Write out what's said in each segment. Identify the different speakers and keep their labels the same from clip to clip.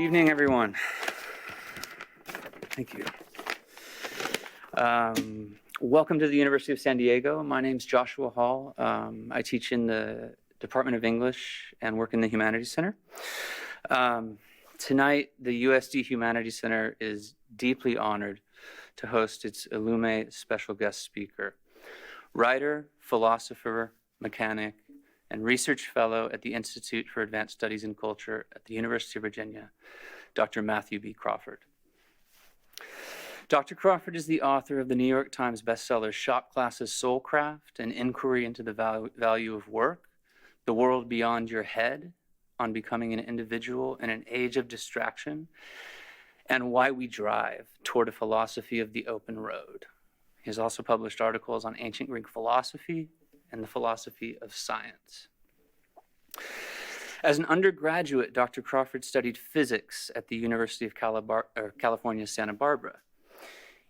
Speaker 1: evening, everyone. Thank you. Welcome to the University of San Diego. My name's Joshua Hall. I teach in the Department of English and work in the Humanities Center. Tonight, the USD Humanities Center is deeply honored to host its Illume special guest speaker, writer, philosopher, mechanic, and research fellow at the Institute for Advanced Studies in Culture at the University of Virginia, Dr. Matthew B. Crawford. Dr. Crawford is the author of the New York Times bestseller Shop Class's Soulcraft, an inquiry into the value of work, the world beyond your head, on becoming an individual in an age of distraction, and why we drive toward a philosophy of the open road. He has also published articles on ancient Greek philosophy and the philosophy of science. As an undergraduate, Dr. Crawford studied physics at the University of California, Santa Barbara.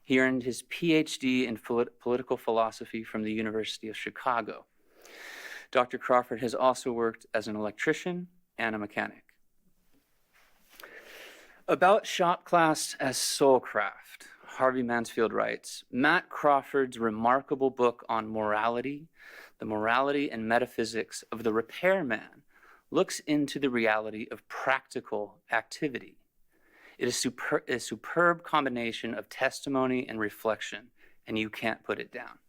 Speaker 1: He earned his PhD in political philosophy from the University of Chicago. Dr. Crawford has also worked as an electrician and a mechanic. About Shop Class as Soulcraft, Harvey Mansfield writes, Matt Crawford's remarkable book on morality, the morality and metaphysics of the repairman, looks into the reality of practical activity. It is a superb combination of testimony and reflection, and you can't put it down.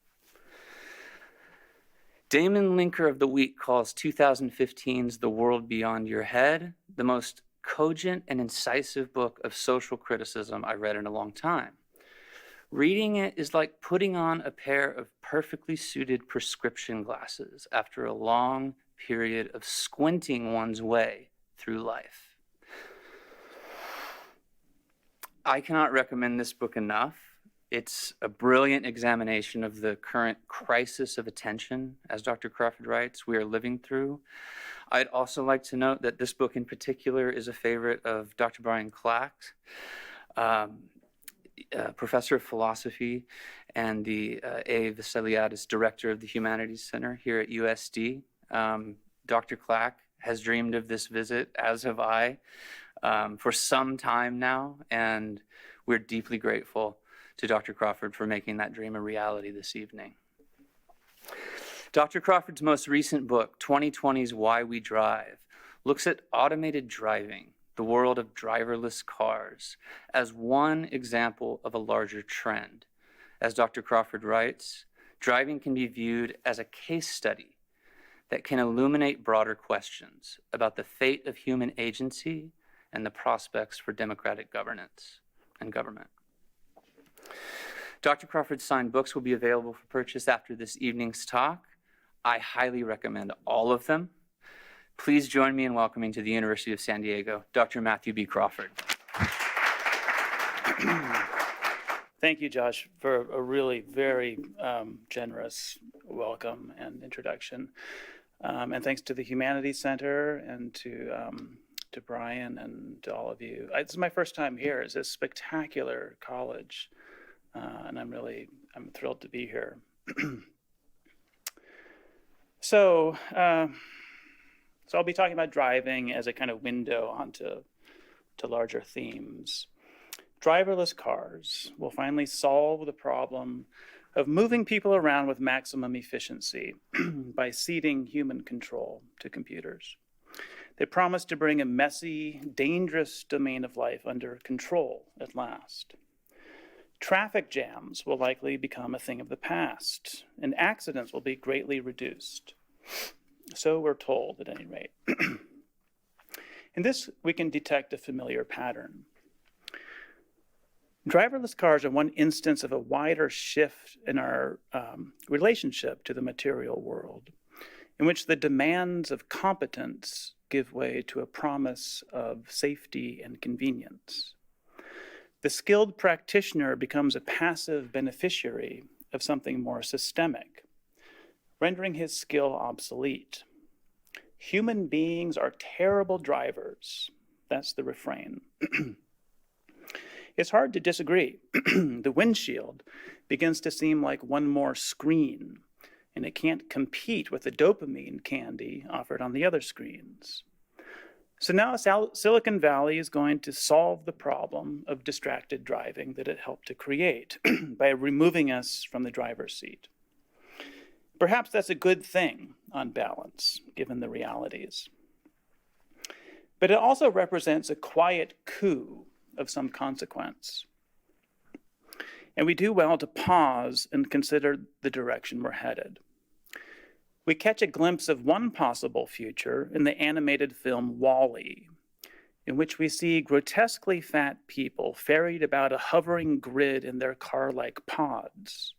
Speaker 1: Damon Linker of The Week calls 2015's The World Beyond Your Head the most cogent and incisive book of social criticism I read in a long time. Reading it is like putting on a pair of perfectly suited prescription glasses after a long period of squinting one's way through life. I cannot recommend this book enough. It's a brilliant examination of the current crisis of attention, as Dr. Crawford writes, we are living through. I'd also like to note that this book in particular is a favorite of Dr. Brian Clack, professor of philosophy and the A. Vesaliadis director of the Humanities Center here at USD. Dr. Clack has dreamed of this visit, as have I, for some time now, and we're deeply grateful to Dr. Crawford for making that dream a reality this evening. Dr. Crawford's most recent book, 2020's Why We Drive, looks at automated driving, the world of driverless cars, as one example of a larger trend. As Dr. Crawford writes, driving can be viewed as a case study that can illuminate broader questions about the fate of human agency and the prospects for democratic governance and government. Dr. Crawford's signed books will be available for purchase after this evening's talk. I highly recommend all of them. Please join me in welcoming to the University of San Diego, Dr. Matthew B. Crawford.
Speaker 2: Thank you, Josh, for a really very generous welcome and introduction. And thanks to the Humanities Center and to Brian and to all of you. This is my first time here. It's a spectacular college, and I'm thrilled to be here. So I'll be talking about driving as a kind of window onto larger themes. Driverless cars will finally solve the problem of moving people around with maximum efficiency by ceding human control to computers. They promise to bring a messy, dangerous domain of life under control at last. Traffic jams will likely become a thing of the past, and accidents will be greatly reduced. So we're told, at any rate. In this, we can detect a familiar pattern. Driverless cars are one instance of a wider shift in our relationship to the material world, in which the demands of competence give way to a promise of safety and convenience. The skilled practitioner becomes a passive beneficiary of something more systemic, rendering his skill obsolete. Human beings are terrible drivers. That's the refrain. It's hard to disagree. The windshield begins to seem like one more screen, and it can't compete with the dopamine candy offered on the other screens. So now Silicon Valley is going to solve the problem of distracted driving that it helped to create by removing us from the driver's seat. Perhaps that's a good thing on balance, given the realities. But it also represents a quiet coup of some consequence. And we do well to pause and consider the direction we're headed. We catch a glimpse of one possible future in the animated film WALL-E, in which we see grotesquely fat people ferried about a hovering grid in their car-like pods,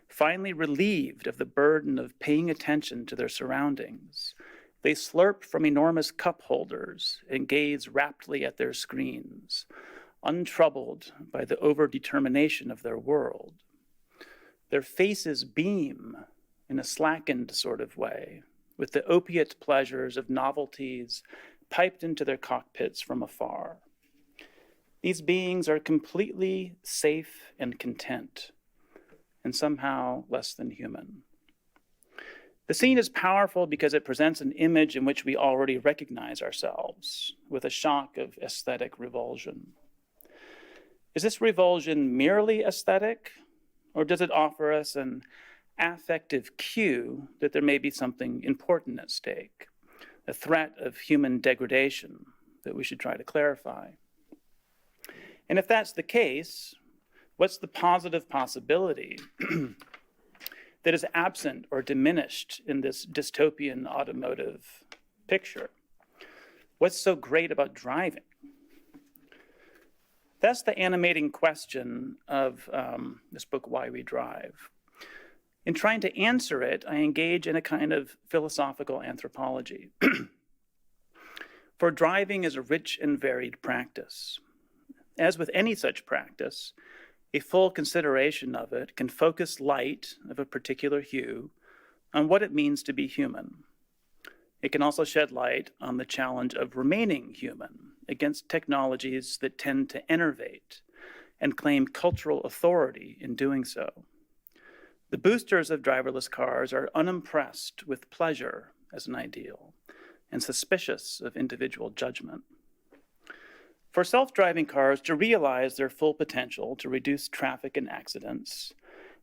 Speaker 2: finally relieved of the burden of paying attention to their surroundings. They slurp from enormous cup holders and gaze raptly at their screens, untroubled by the overdetermination of their world. Their faces beam in a slackened sort of way, with the opiate pleasures of novelties piped into their cockpits from afar. These beings are completely safe and content, and somehow less than human. The scene is powerful because it presents an image in which we already recognize ourselves, with a shock of aesthetic revulsion. Is this revulsion merely aesthetic, or does it offer us an affective cue that there may be something important at stake, a threat of human degradation that we should try to clarify? And if that's the case, what's the positive possibility that is absent or diminished in this dystopian automotive picture? What's so great about driving? That's the animating question of this book, Why We Drive. In trying to answer it, I engage in a kind of philosophical anthropology. For driving is a rich and varied practice. As with any such practice, a full consideration of it can focus light of a particular hue on what it means to be human. It can also shed light on the challenge of remaining human against technologies that tend to enervate and claim cultural authority in doing so. The boosters of driverless cars are unimpressed with pleasure as an ideal and suspicious of individual judgment. For self-driving cars to realize their full potential to reduce traffic and accidents,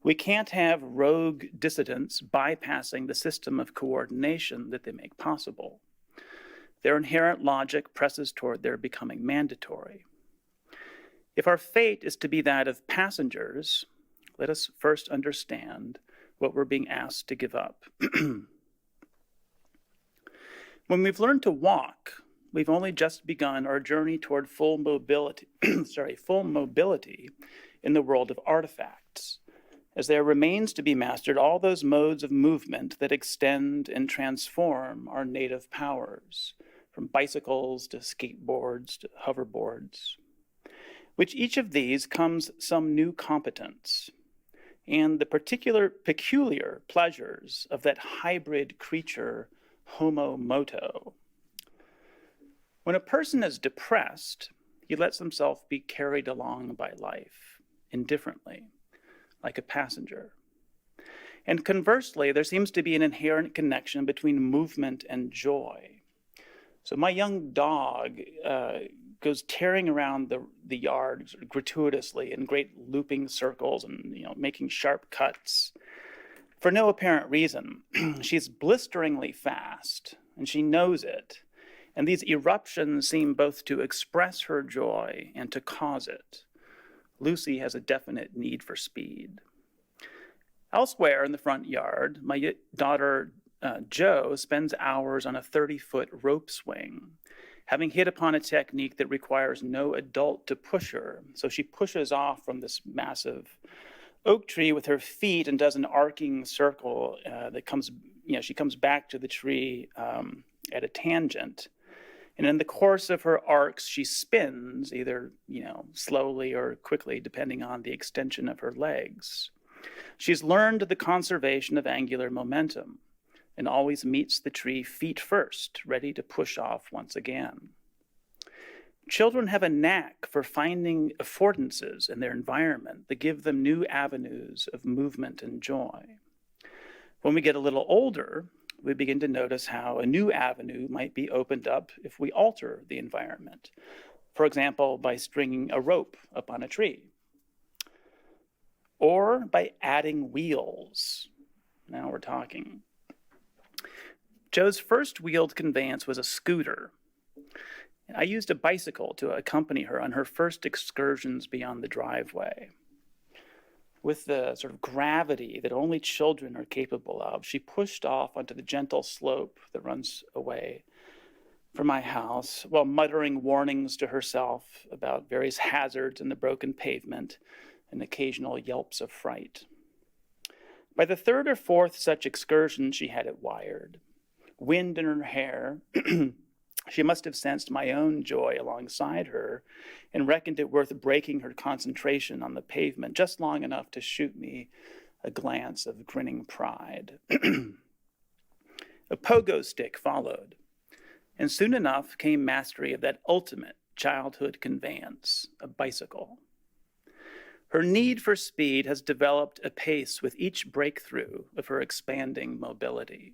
Speaker 2: we can't have rogue dissidents bypassing the system of coordination that they make possible. Their inherent logic presses toward their becoming mandatory. If our fate is to be that of passengers, let us first understand what we're being asked to give up. When we've learned to walk, we've only just begun our journey toward full mobility in the world of artifacts, as there remains to be mastered all those modes of movement that extend and transform our native powers, from bicycles to skateboards to hoverboards. With each of these comes some new competence, and the peculiar pleasures of that hybrid creature, Homo moto. When a person is depressed, he lets himself be carried along by life, indifferently, like a passenger. And conversely, there seems to be an inherent connection between movement and joy. So my young dog goes tearing around the yard gratuitously in great looping circles and making sharp cuts for no apparent reason. She's blisteringly fast, and she knows it. And these eruptions seem both to express her joy and to cause it. Lucy has a definite need for speed. Elsewhere in the front yard, my daughter Jo spends hours on a 30-foot rope swing, having hit upon a technique that requires no adult to push her. So she pushes off from this massive oak tree with her feet and does an arcing circle that comes, she comes back to the tree at a tangent. And in the course of her arcs, she spins either, slowly or quickly, depending on the extension of her legs. She's learned the conservation of angular momentum and always meets the tree feet first, ready to push off once again. Children have a knack for finding affordances in their environment that give them new avenues of movement and joy. When we get a little older, we begin to notice how a new avenue might be opened up if we alter the environment. For example, by stringing a rope up on a tree, or by adding wheels. Now we're talking. Jo's first wheeled conveyance was a scooter. I used a bicycle to accompany her on her first excursions beyond the driveway. With the sort of gravity that only children are capable of, she pushed off onto the gentle slope that runs away from my house while muttering warnings to herself about various hazards in the broken pavement and occasional yelps of fright. By the third or fourth such excursion, she had it wired. Wind in her hair, she must have sensed my own joy alongside her and reckoned it worth breaking her concentration on the pavement just long enough to shoot me a glance of grinning pride. A pogo stick followed, and soon enough came mastery of that ultimate childhood conveyance, a bicycle. Her need for speed has developed apace with each breakthrough of her expanding mobility.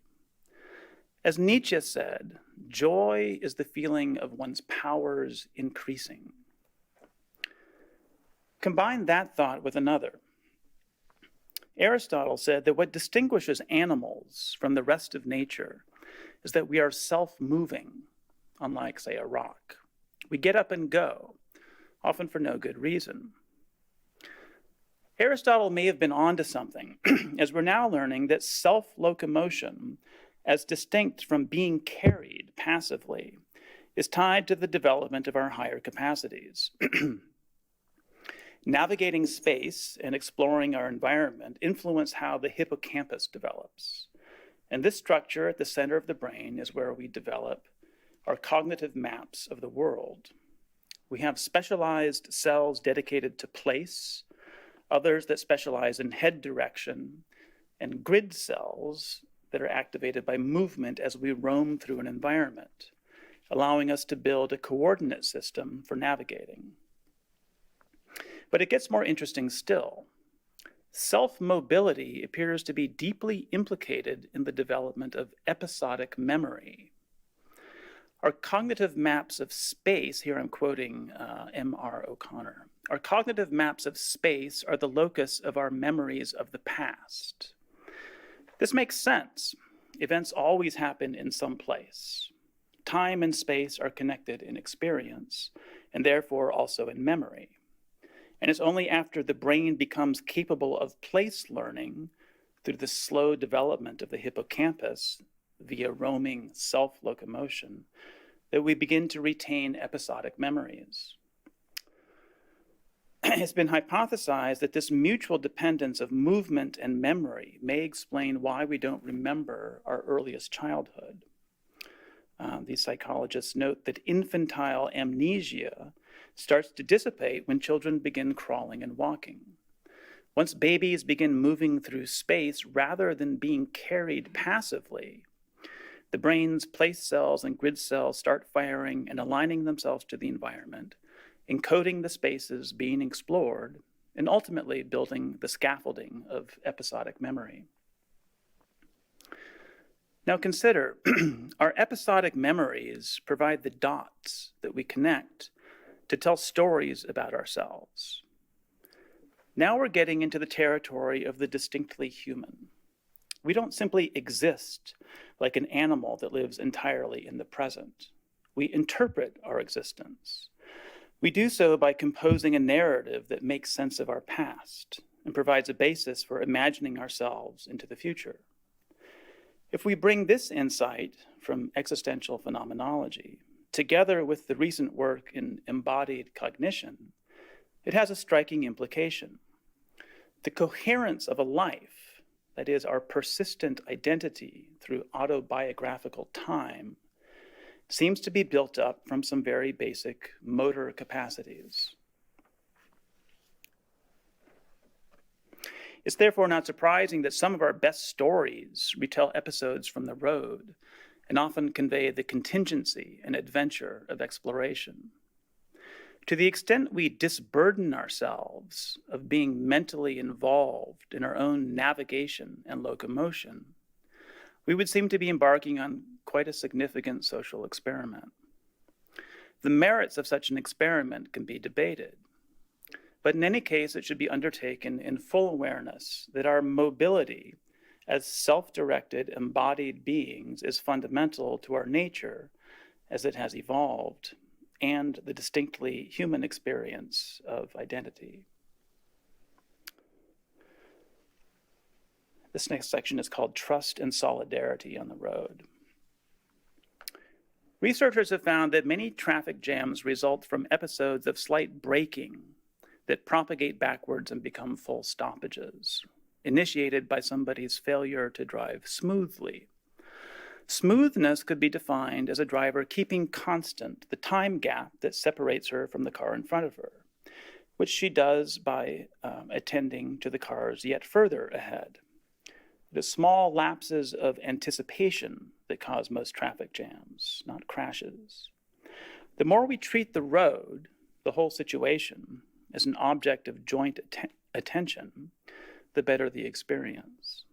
Speaker 2: As Nietzsche said, joy is the feeling of one's powers increasing. Combine that thought with another. Aristotle said that what distinguishes animals from the rest of nature is that we are self-moving, unlike, say, a rock. We get up and go, often for no good reason. Aristotle may have been onto something, as we're now learning that self-locomotion, as distinct from being carried passively, is tied to the development of our higher capacities. Navigating space and exploring our environment influence how the hippocampus develops. And this structure at the center of the brain is where we develop our cognitive maps of the world. We have specialized cells dedicated to place, others that specialize in head direction, and grid cells that are activated by movement as we roam through an environment, allowing us to build a coordinate system for navigating. But it gets more interesting still. Self-mobility appears to be deeply implicated in the development of episodic memory. Our cognitive maps of space, here I'm quoting M.R. O'Connor, our cognitive maps of space are the locus of our memories of the past. This makes sense. Events always happen in some place. Time and space are connected in experience, and therefore also in memory. And it's only after the brain becomes capable of place learning through the slow development of the hippocampus via roaming self-locomotion that we begin to retain episodic memories. It's been hypothesized that this mutual dependence of movement and memory may explain why we don't remember our earliest childhood. These psychologists note that infantile amnesia starts to dissipate when children begin crawling and walking. Once babies begin moving through space rather than being carried passively, the brain's place cells and grid cells start firing and aligning themselves to the environment, encoding the spaces being explored, and ultimately building the scaffolding of episodic memory. Now consider, our episodic memories provide the dots that we connect to tell stories about ourselves. Now we're getting into the territory of the distinctly human. We don't simply exist like an animal that lives entirely in the present. We interpret our existence. We do so by composing a narrative that makes sense of our past and provides a basis for imagining ourselves into the future. If we bring this insight from existential phenomenology together with the recent work in embodied cognition, it has a striking implication. The coherence of a life, that is, our persistent identity through autobiographical time, seems to be built up from some very basic motor capacities. It's therefore not surprising that some of our best stories retell episodes from the road and often convey the contingency and adventure of exploration. To the extent we disburden ourselves of being mentally involved in our own navigation and locomotion, we would seem to be embarking on quite a significant social experiment. The merits of such an experiment can be debated, but in any case, it should be undertaken in full awareness that our mobility as self-directed, embodied beings is fundamental to our nature as it has evolved, and the distinctly human experience of identity. This next section is called Trust and Solidarity on the Road. Researchers have found that many traffic jams result from episodes of slight braking that propagate backwards and become full stoppages, initiated by somebody's failure to drive smoothly. Smoothness could be defined as a driver keeping constant the time gap that separates her from the car in front of her, which she does by attending to the cars yet further ahead. It is small lapses of anticipation that cause most traffic jams, not crashes. The more we treat the road, the whole situation, as an object of joint attention, the better the experience.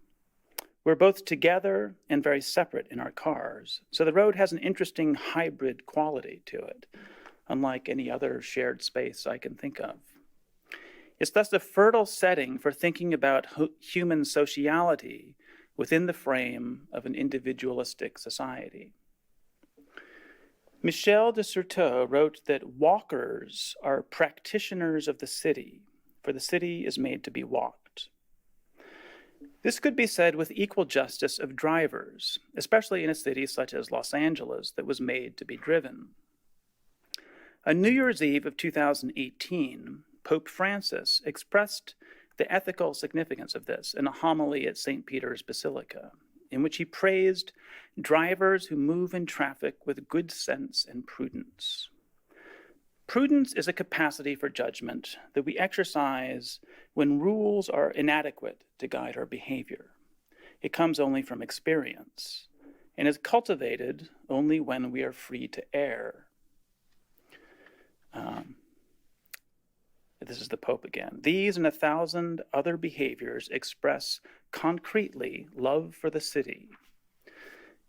Speaker 2: We're both together and very separate in our cars, so the road has an interesting hybrid quality to it, unlike any other shared space I can think of. It's thus a fertile setting for thinking about human sociality within the frame of an individualistic society. Michel de Certeau wrote that walkers are practitioners of the city, for the city is made to be walked. This could be said with equal justice of drivers, especially in a city such as Los Angeles that was made to be driven. On New Year's Eve of 2018, Pope Francis expressed the ethical significance of this in a homily at St. Peter's Basilica, in which he praised drivers who move in traffic with good sense and prudence. Prudence is a capacity for judgment that we exercise when rules are inadequate to guide our behavior. It comes only from experience and is cultivated only when we are free to err. This is the Pope again. These and 1,000 other behaviors express concretely love for the city.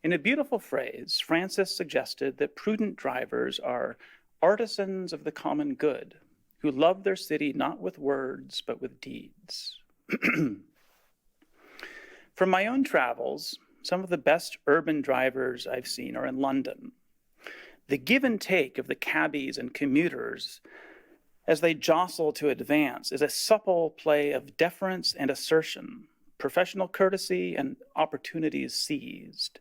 Speaker 2: In a beautiful phrase, Francis suggested that prudent drivers are artisans of the common good, who love their city not with words, but with deeds. From my own travels, some of the best urban drivers I've seen are in London. The give and take of the cabbies and commuters as they jostle to advance is a supple play of deference and assertion, professional courtesy and opportunities seized,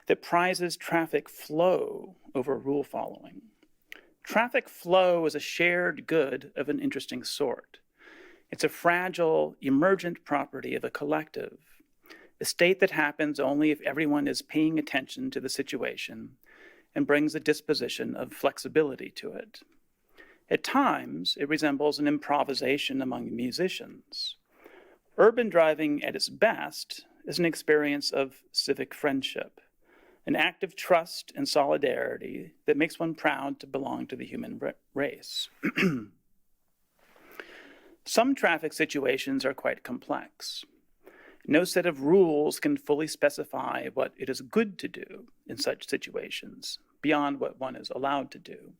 Speaker 2: that prizes traffic flow over rule following. Traffic flow is a shared good of an interesting sort. It's a fragile, emergent property of a collective, a state that happens only if everyone is paying attention to the situation and brings a disposition of flexibility to it. At times, it resembles an improvisation among musicians. Urban driving at its best is an experience of civic friendship, an act of trust and solidarity that makes one proud to belong to the human race. Some traffic situations are quite complex. No set of rules can fully specify what it is good to do in such situations, beyond what one is allowed to do,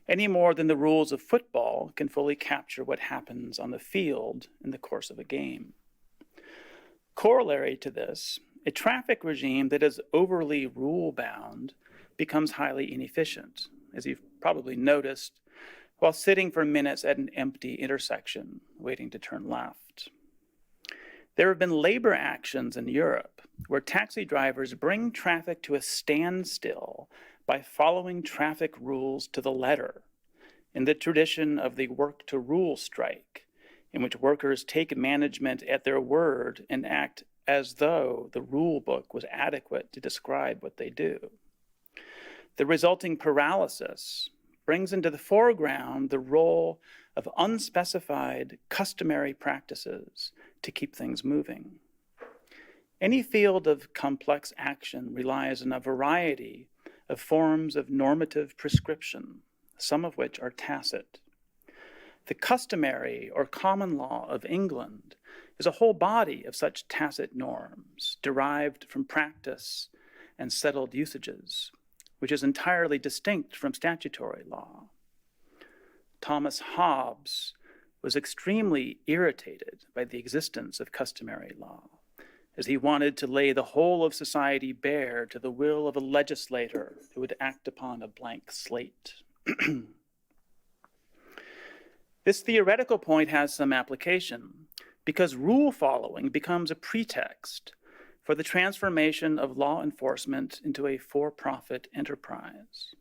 Speaker 2: any more than the rules of football can fully capture what happens on the field in the course of a game. Corollary to this, a traffic regime that is overly rule-bound becomes highly inefficient, as you've probably noticed, while sitting for minutes at an empty intersection, waiting to turn left. There have been labor actions in Europe where taxi drivers bring traffic to a standstill by following traffic rules to the letter, in the tradition of the work-to-rule strike, in which workers take management at their word and act as though the rule book was adequate to describe what they do. The resulting paralysis brings into the foreground the role of unspecified customary practices to keep things moving. Any field of complex action relies on a variety of forms of normative prescription, some of which are tacit. The customary or common law of England is a whole body of such tacit norms derived from practice and settled usages, which is entirely distinct from statutory law. Thomas Hobbes was extremely irritated by the existence of customary law, as he wanted to lay the whole of society bare to the will of a legislator who would act upon a blank slate. This theoretical point has some application, because rule following becomes a pretext for the transformation of law enforcement into a for-profit enterprise.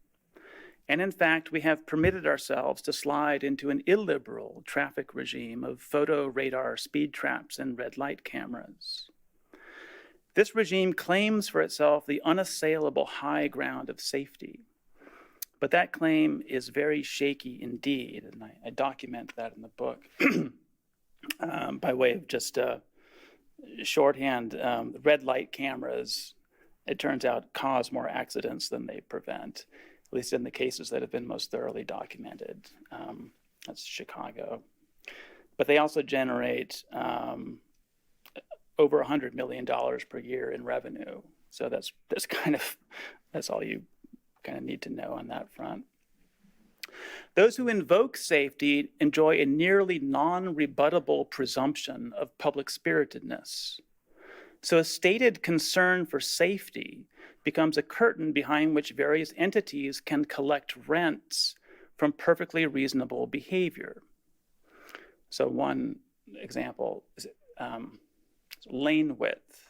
Speaker 2: And in fact, we have permitted ourselves to slide into an illiberal traffic regime of photo radar speed traps and red light cameras. This regime claims for itself the unassailable high ground of safety, but that claim is very shaky indeed, and I document that in the book. By way of just shorthand, red light cameras, it turns out, cause more accidents than they prevent, at least in the cases that have been most thoroughly documented. That's Chicago. But they also generate over $100 million per year in revenue. So that's all you kind of need to know on that front. Those who invoke safety enjoy a nearly non-rebuttable presumption of public spiritedness. So a stated concern for safety becomes a curtain behind which various entities can collect rents from perfectly reasonable behavior. So one example is lane width.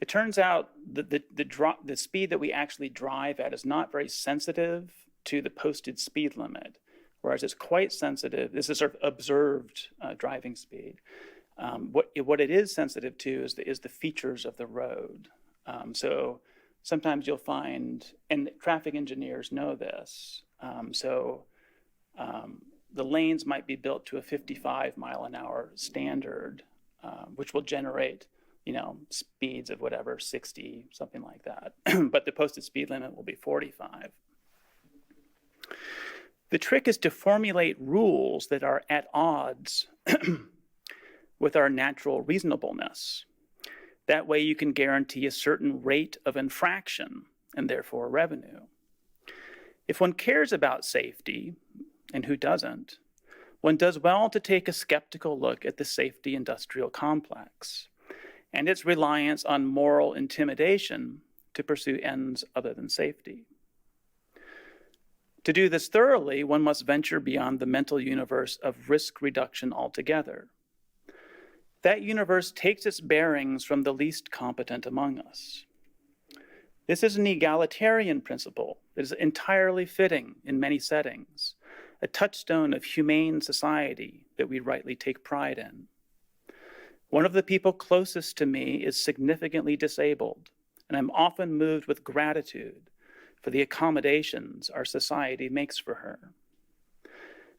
Speaker 2: It turns out that the speed that we actually drive at is not very sensitive to the posted speed limit, whereas it's quite sensitive. This is sort of observed driving speed. What it is sensitive to is the features of the road. So sometimes you'll find, and traffic engineers know this, the lanes might be built to a 55 mile an hour standard, which will generate, speeds of whatever, 60, something like that. But the posted speed limit will be 45. The trick is to formulate rules that are at odds with our natural reasonableness. That way you can guarantee a certain rate of infraction and therefore revenue. If one cares about safety, and who doesn't, one does well to take a skeptical look at the safety industrial complex and its reliance on moral intimidation to pursue ends other than safety. To do this thoroughly, one must venture beyond the mental universe of risk reduction altogether. That universe takes its bearings from the least competent among us. This is an egalitarian principle that is entirely fitting in many settings, a touchstone of humane society that we rightly take pride in. One of the people closest to me is significantly disabled, and I'm often moved with gratitude for the accommodations our society makes for her.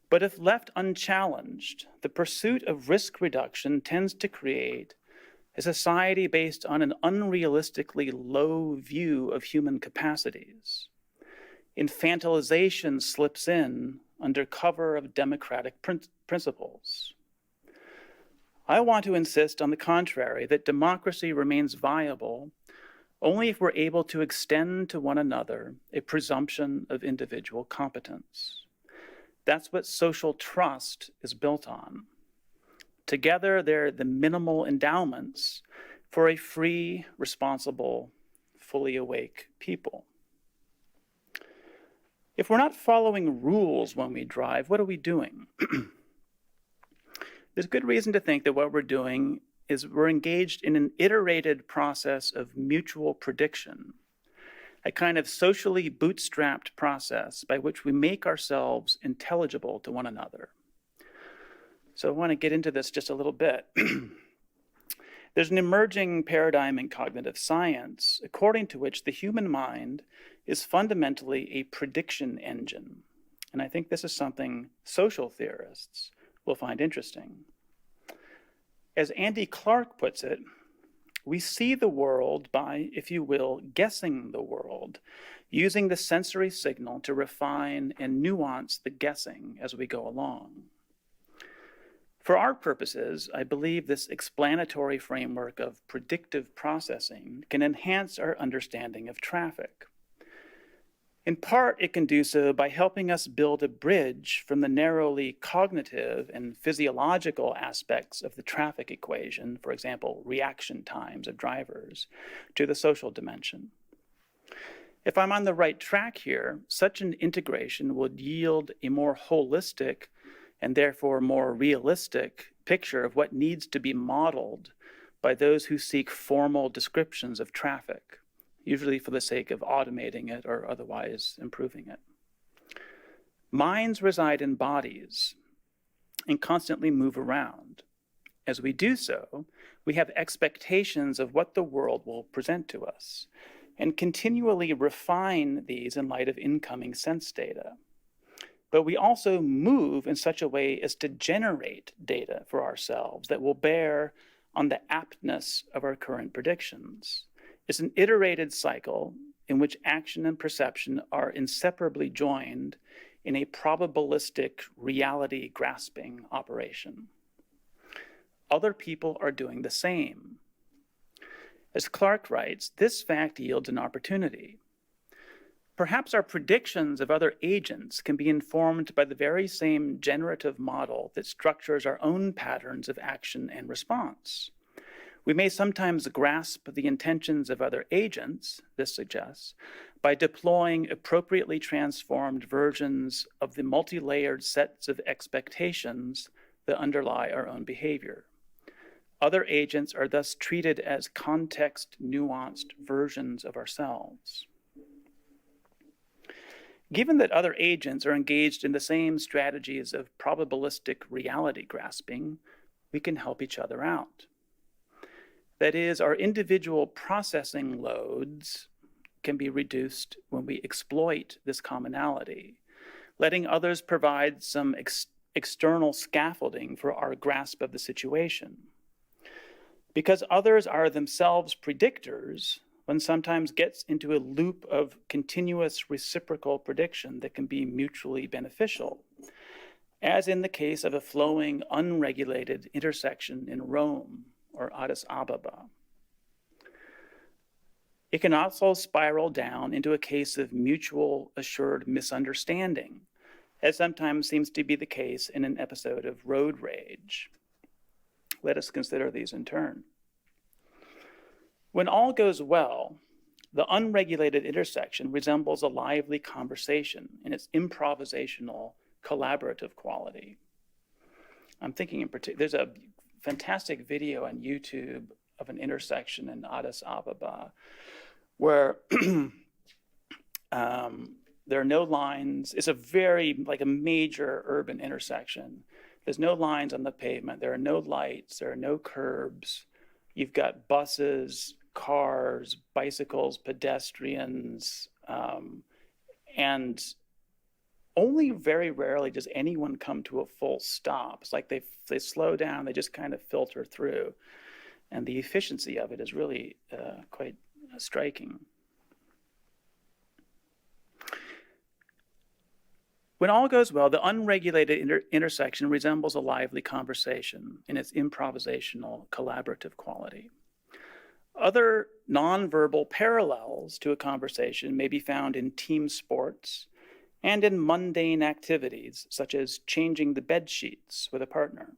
Speaker 2: But if left unchallenged, the pursuit of risk reduction tends to create a society based on an unrealistically low view of human capacities. Infantilization slips in under cover of democratic principles. I want to insist, on the contrary, that democracy remains viable only if we're able to extend to one another a presumption of individual competence. That's what social trust is built on. Together, they're the minimal endowments for a free, responsible, fully awake people. If we're not following rules when we drive, what are we doing? There's good reason to think that what we're doing is we're engaged in an iterated process of mutual prediction, a kind of socially bootstrapped process by which we make ourselves intelligible to one another. So I want to get into this just a little bit. There's an emerging paradigm in cognitive science according to which the human mind is fundamentally a prediction engine. And I think this is something social theorists will find interesting. As Andy Clark puts it, we see the world by, if you will, guessing the world, using the sensory signal to refine and nuance the guessing as we go along. For our purposes, I believe this explanatory framework of predictive processing can enhance our understanding of traffic. In part, it can do so by helping us build a bridge from the narrowly cognitive and physiological aspects of the traffic equation, for example, reaction times of drivers, to the social dimension. If I'm on the right track here, such an integration would yield a more holistic and therefore more realistic picture of what needs to be modeled by those who seek formal descriptions of traffic, usually for the sake of automating it or otherwise improving it. Minds reside in bodies and constantly move around. As we do so, we have expectations of what the world will present to us and continually refine these in light of incoming sense data. But we also move in such a way as to generate data for ourselves that will bear on the aptness of our current predictions. It's an iterated cycle in which action and perception are inseparably joined in a probabilistic reality grasping operation. Other people are doing the same. As Clark writes, this fact yields an opportunity. Perhaps our predictions of other agents can be informed by the very same generative model that structures our own patterns of action and response. We may sometimes grasp the intentions of other agents, this suggests, by deploying appropriately transformed versions of the multi-layered sets of expectations that underlie our own behavior. Other agents are thus treated as context-nuanced versions of ourselves. Given that other agents are engaged in the same strategies of probabilistic reality grasping, we can help each other out. That is, our individual processing loads can be reduced when we exploit this commonality, letting others provide some external scaffolding for our grasp of the situation. Because others are themselves predictors, one sometimes gets into a loop of continuous reciprocal prediction that can be mutually beneficial, as in the case of a flowing, unregulated intersection in Rome or Addis Ababa. It can also spiral down into a case of mutual assured misunderstanding, as sometimes seems to be the case in an episode of road rage. Let us consider these in turn. When all goes well, the unregulated intersection resembles a lively conversation in its improvisational, collaborative quality. I'm thinking in particular, there's a fantastic video on YouTube of an intersection in Addis Ababa where there are no lines. It's a very, like a major urban intersection. There's no lines on the pavement. There are no lights. There are no curbs. You've got buses, cars, bicycles, pedestrians, and only very rarely does anyone come to a full stop. It's like they slow down, they just kind of filter through. And the efficiency of it is really quite striking. When all goes well, the unregulated intersection resembles a lively conversation in its improvisational, collaborative quality. Other nonverbal parallels to a conversation may be found in team sports and in mundane activities, such as changing the bed sheets with a partner.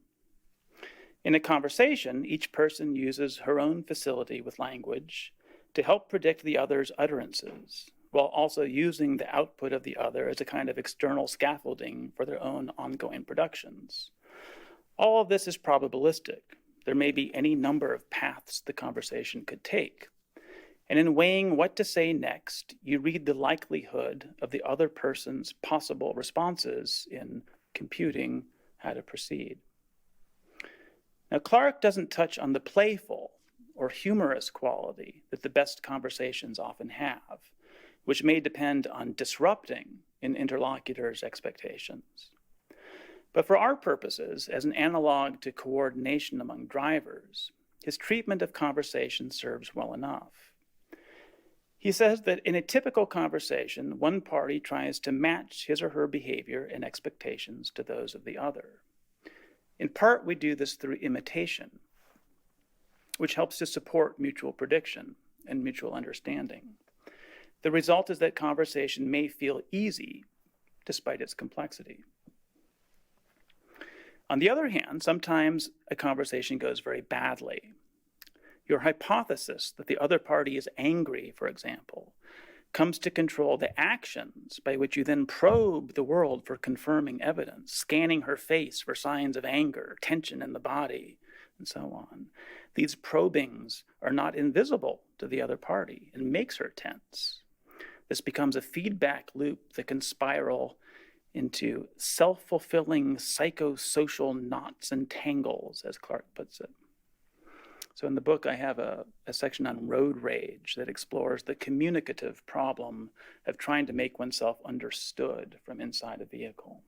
Speaker 2: In a conversation, each person uses her own facility with language to help predict the other's utterances, while also using the output of the other as a kind of external scaffolding for their own ongoing productions. All of this is probabilistic. There may be any number of paths the conversation could take. And in weighing what to say next, you read the likelihood of the other person's possible responses in computing how to proceed. Now, Clark doesn't touch on the playful or humorous quality that the best conversations often have, which may depend on disrupting an interlocutor's expectations. But for our purposes, as an analog to coordination among drivers, his treatment of conversation serves well enough. He says that in a typical conversation, one party tries to match his or her behavior and expectations to those of the other. In part, we do this through imitation, which helps to support mutual prediction and mutual understanding. The result is that conversation may feel easy despite its complexity. On the other hand, sometimes a conversation goes very badly. Your hypothesis that the other party is angry, for example, comes to control the actions by which you then probe the world for confirming evidence, scanning her face for signs of anger, tension in the body, and so on. These probings are not invisible to the other party and makes her tense. This becomes a feedback loop that can spiral into self-fulfilling psychosocial knots and tangles, as Clark puts it. So in the book, I have a section on road rage that explores the communicative problem of trying to make oneself understood from inside a vehicle.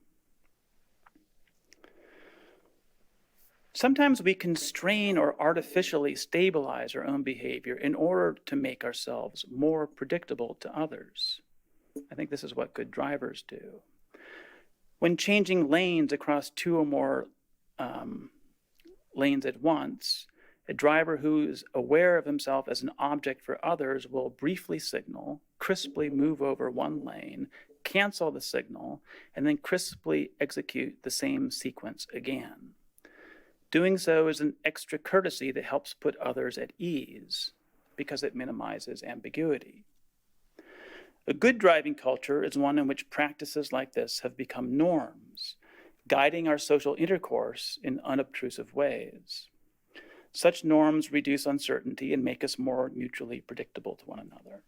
Speaker 2: Sometimes we constrain or artificially stabilize our own behavior in order to make ourselves more predictable to others. I think this is what good drivers do. When changing lanes across two or more lanes at once, a driver who is aware of himself as an object for others will briefly signal, crisply move over one lane, cancel the signal, and then crisply execute the same sequence again. Doing so is an extra courtesy that helps put others at ease because it minimizes ambiguity. A good driving culture is one in which practices like this have become norms, guiding our social intercourse in unobtrusive ways. Such norms reduce uncertainty and make us more mutually predictable to one another.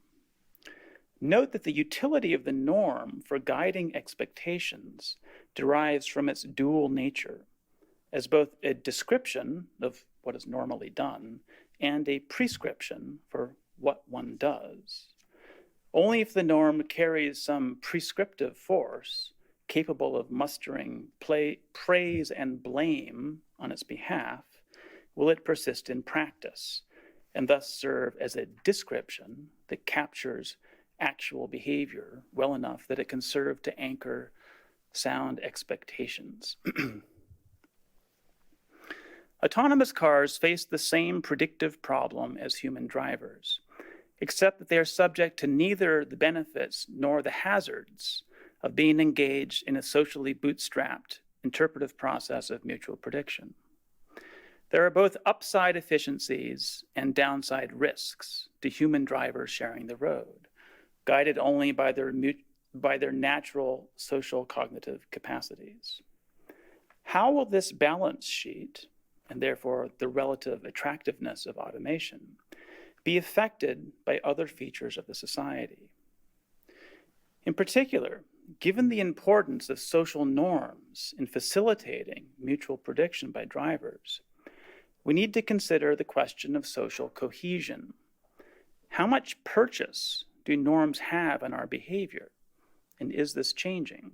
Speaker 2: Note that the utility of the norm for guiding expectations derives from its dual nature, as both a description of what is normally done and a prescription for what one does. Only if the norm carries some prescriptive force capable of mustering praise and blame on its behalf will it persist in practice, and thus serve as a description that captures actual behavior well enough that it can serve to anchor sound expectations. Autonomous cars face the same predictive problem as human drivers, except that they are subject to neither the benefits nor the hazards of being engaged in a socially bootstrapped interpretive process of mutual prediction. There are both upside efficiencies and downside risks to human drivers sharing the road, guided only by their natural social cognitive capacities. How will this balance sheet, and therefore the relative attractiveness of automation, be affected by other features of the society? In particular, given the importance of social norms in facilitating mutual prediction by drivers, we need to consider the question of social cohesion. How much purchase do norms have on our behavior, and is this changing?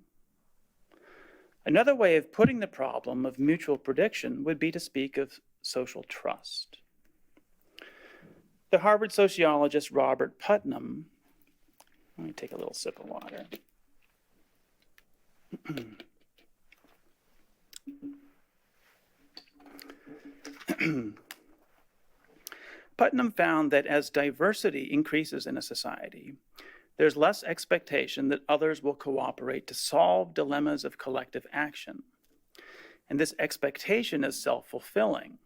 Speaker 2: Another way of putting the problem of mutual prediction would be to speak of social trust. The Harvard sociologist Robert Putnam, let me take a little sip of water. Putnam found that as diversity increases in a society, there's less expectation that others will cooperate to solve dilemmas of collective action. And this expectation is self-fulfilling.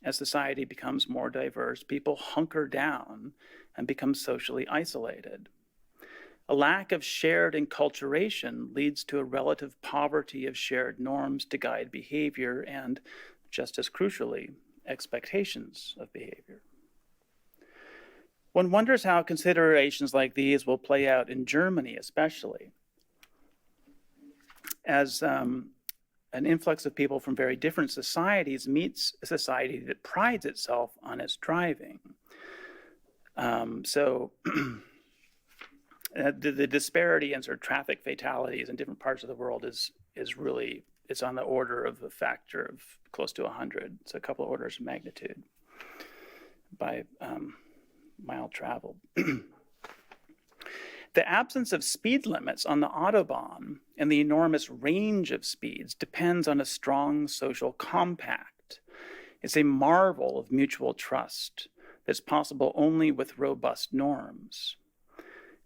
Speaker 2: As society becomes more diverse, people hunker down and become socially isolated. A lack of shared enculturation leads to a relative poverty of shared norms to guide behavior and, just as crucially, expectations of behavior. One wonders how considerations like these will play out in Germany, especially, as an influx of people from very different societies meets a society that prides itself on its driving. The disparity in sort of traffic fatalities in different parts of the world is really, it's on the order of a factor of close to 100. So a couple of orders of magnitude by mile traveled. The absence of speed limits on the Autobahn and the enormous range of speeds depends on a strong social compact. It's a marvel of mutual trust that's possible only with robust norms.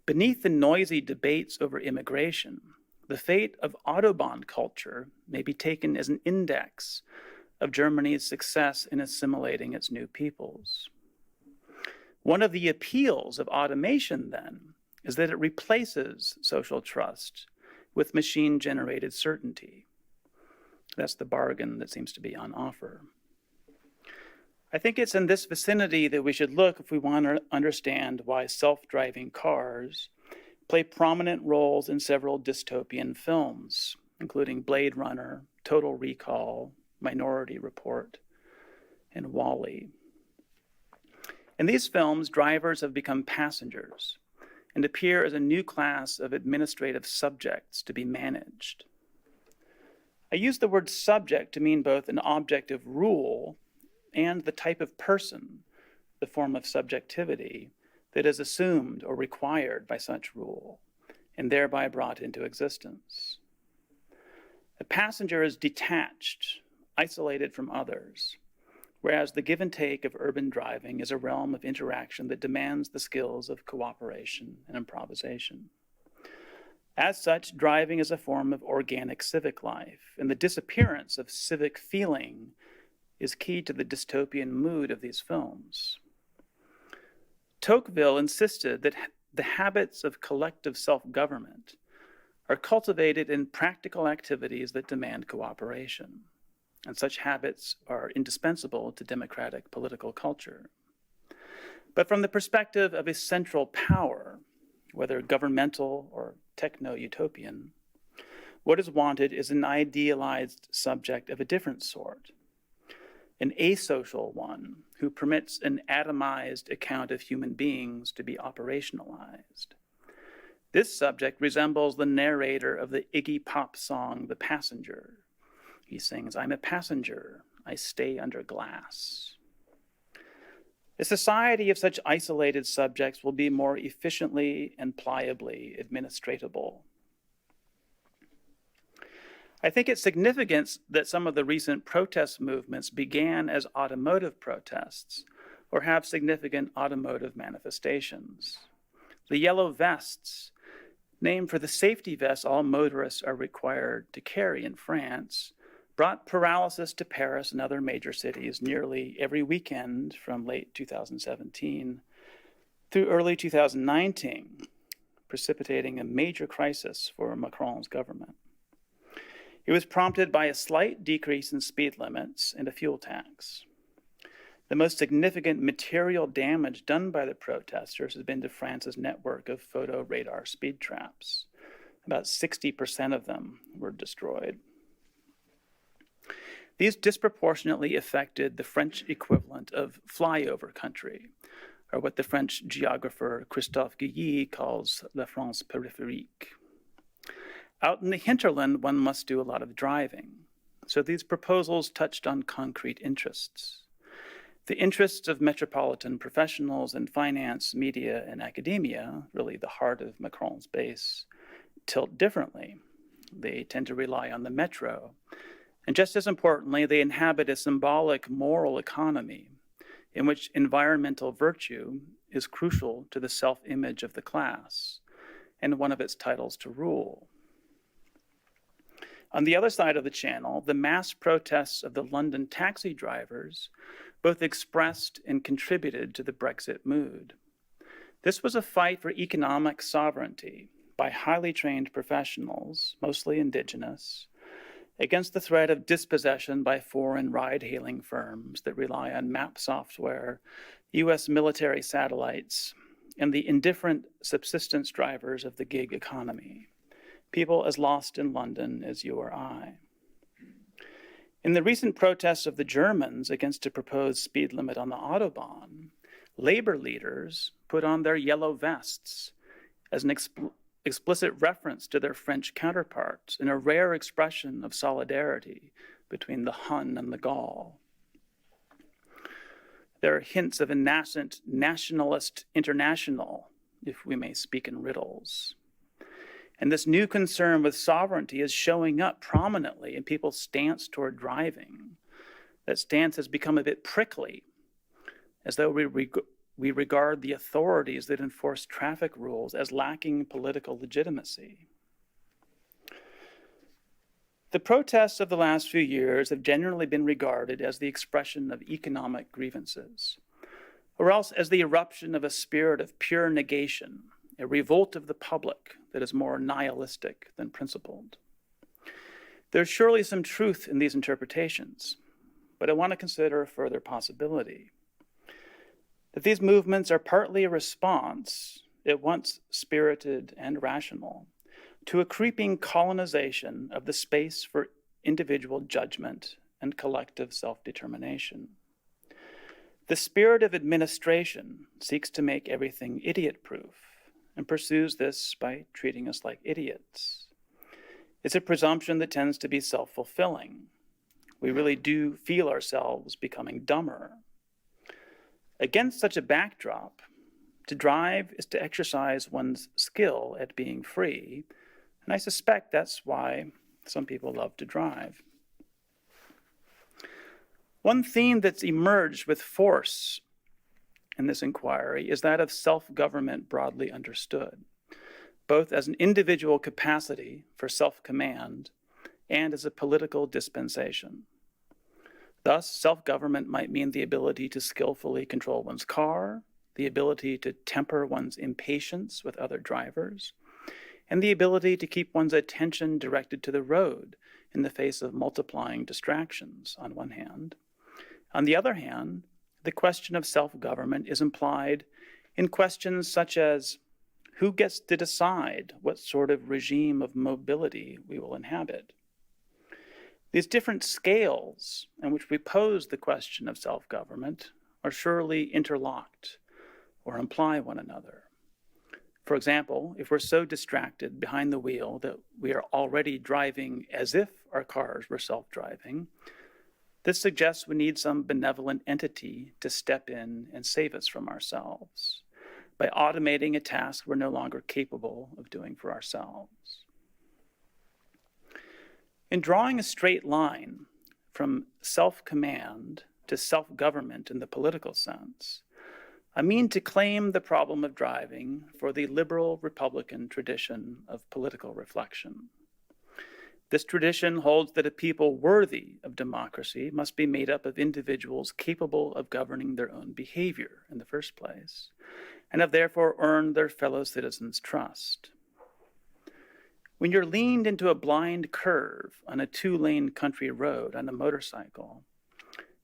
Speaker 2: Beneath the noisy debates over immigration, the fate of Autobahn culture may be taken as an index of Germany's success in assimilating its new peoples. One of the appeals of automation, then, is that it replaces social trust with machine-generated certainty. That's the bargain that seems to be on offer. I think it's in this vicinity that we should look if we want to understand why self-driving cars play prominent roles in several dystopian films, including Blade Runner, Total Recall, Minority Report, and WALL-E. In these films, drivers have become passengers and appear as a new class of administrative subjects to be managed. I use the word subject to mean both an object of rule and the type of person, the form of subjectivity, that is assumed or required by such rule, and thereby brought into existence. A passenger is detached, isolated from others, whereas the give and take of urban driving is a realm of interaction that demands the skills of cooperation and improvisation. As such, driving is a form of organic civic life, and the disappearance of civic feeling is key to the dystopian mood of these films. Tocqueville insisted that the habits of collective self-government are cultivated in practical activities that demand cooperation, and such habits are indispensable to democratic political culture. But from the perspective of a central power, whether governmental or techno-utopian, what is wanted is an idealized subject of a different sort, an asocial one who permits an atomized account of human beings to be operationalized. This subject resembles the narrator of the Iggy Pop song, The Passenger. He sings, "I'm a passenger, I stay under glass." A society of such isolated subjects will be more efficiently and pliably administratable. I think it's significant that some of the recent protest movements began as automotive protests or have significant automotive manifestations. The yellow vests, named for the safety vests all motorists are required to carry in France, brought paralysis to Paris and other major cities nearly every weekend from late 2017 through early 2019, precipitating a major crisis for Macron's government. It was prompted by a slight decrease in speed limits and a fuel tax. The most significant material damage done by the protesters has been to France's network of photo radar speed traps. About 60% of them were destroyed. These disproportionately affected the French equivalent of flyover country, or what the French geographer Christophe Guilly calls la France périphérique. Out in the hinterland, one must do a lot of driving. So these proposals touched on concrete interests. The interests of metropolitan professionals in finance, media, and academia, really the heart of Macron's base, tilt differently. They tend to rely on the metro. And just as importantly, they inhabit a symbolic moral economy in which environmental virtue is crucial to the self-image of the class and one of its titles to rule. On the other side of the channel, the mass protests of the London taxi drivers both expressed and contributed to the Brexit mood. This was a fight for economic sovereignty by highly trained professionals, mostly indigenous, against the threat of dispossession by foreign ride-hailing firms that rely on map software, US military satellites, and the indifferent subsistence drivers of the gig economy. People as lost in London as you or I. In the recent protests of the Germans against a proposed speed limit on the Autobahn, labor leaders put on their yellow vests as an explicit reference to their French counterparts in a rare expression of solidarity between the Hun and the Gaul. There are hints of a nascent nationalist international if we may speak in riddles. And this new concern with sovereignty is showing up prominently in people's stance toward driving. That stance has become a bit prickly, as though we regard the authorities that enforce traffic rules as lacking political legitimacy. The protests of the last few years have generally been regarded as the expression of economic grievances, or else as the eruption of a spirit of pure negation, a revolt of the public that is more nihilistic than principled. There's surely some truth in these interpretations, but I want to consider a further possibility. That these movements are partly a response, at once spirited and rational, to a creeping colonization of the space for individual judgment and collective self-determination. The spirit of administration seeks to make everything idiot-proof and pursues this by treating us like idiots. It's a presumption that tends to be self-fulfilling. We really do feel ourselves becoming dumber. Against such a backdrop, to drive is to exercise one's skill at being free, and I suspect that's why some people love to drive. One theme that's emerged with force in this inquiry is that of self-government broadly understood, both as an individual capacity for self-command and as a political dispensation. Thus, self-government might mean the ability to skillfully control one's car, the ability to temper one's impatience with other drivers, and the ability to keep one's attention directed to the road in the face of multiplying distractions, on one hand. On the other hand, the question of self-government is implied in questions such as who gets to decide what sort of regime of mobility we will inhabit? These different scales in which we pose the question of self-government are surely interlocked or imply one another. For example, if we're so distracted behind the wheel that we are already driving as if our cars were self-driving, this suggests we need some benevolent entity to step in and save us from ourselves by automating a task we're no longer capable of doing for ourselves. In drawing a straight line from self-command to self-government in the political sense, I mean to claim the problem of driving for the liberal Republican tradition of political reflection. This tradition holds that a people worthy of democracy must be made up of individuals capable of governing their own behavior in the first place, and have therefore earned their fellow citizens' trust. When you're leaned into a blind curve on a 2-lane country road on a motorcycle,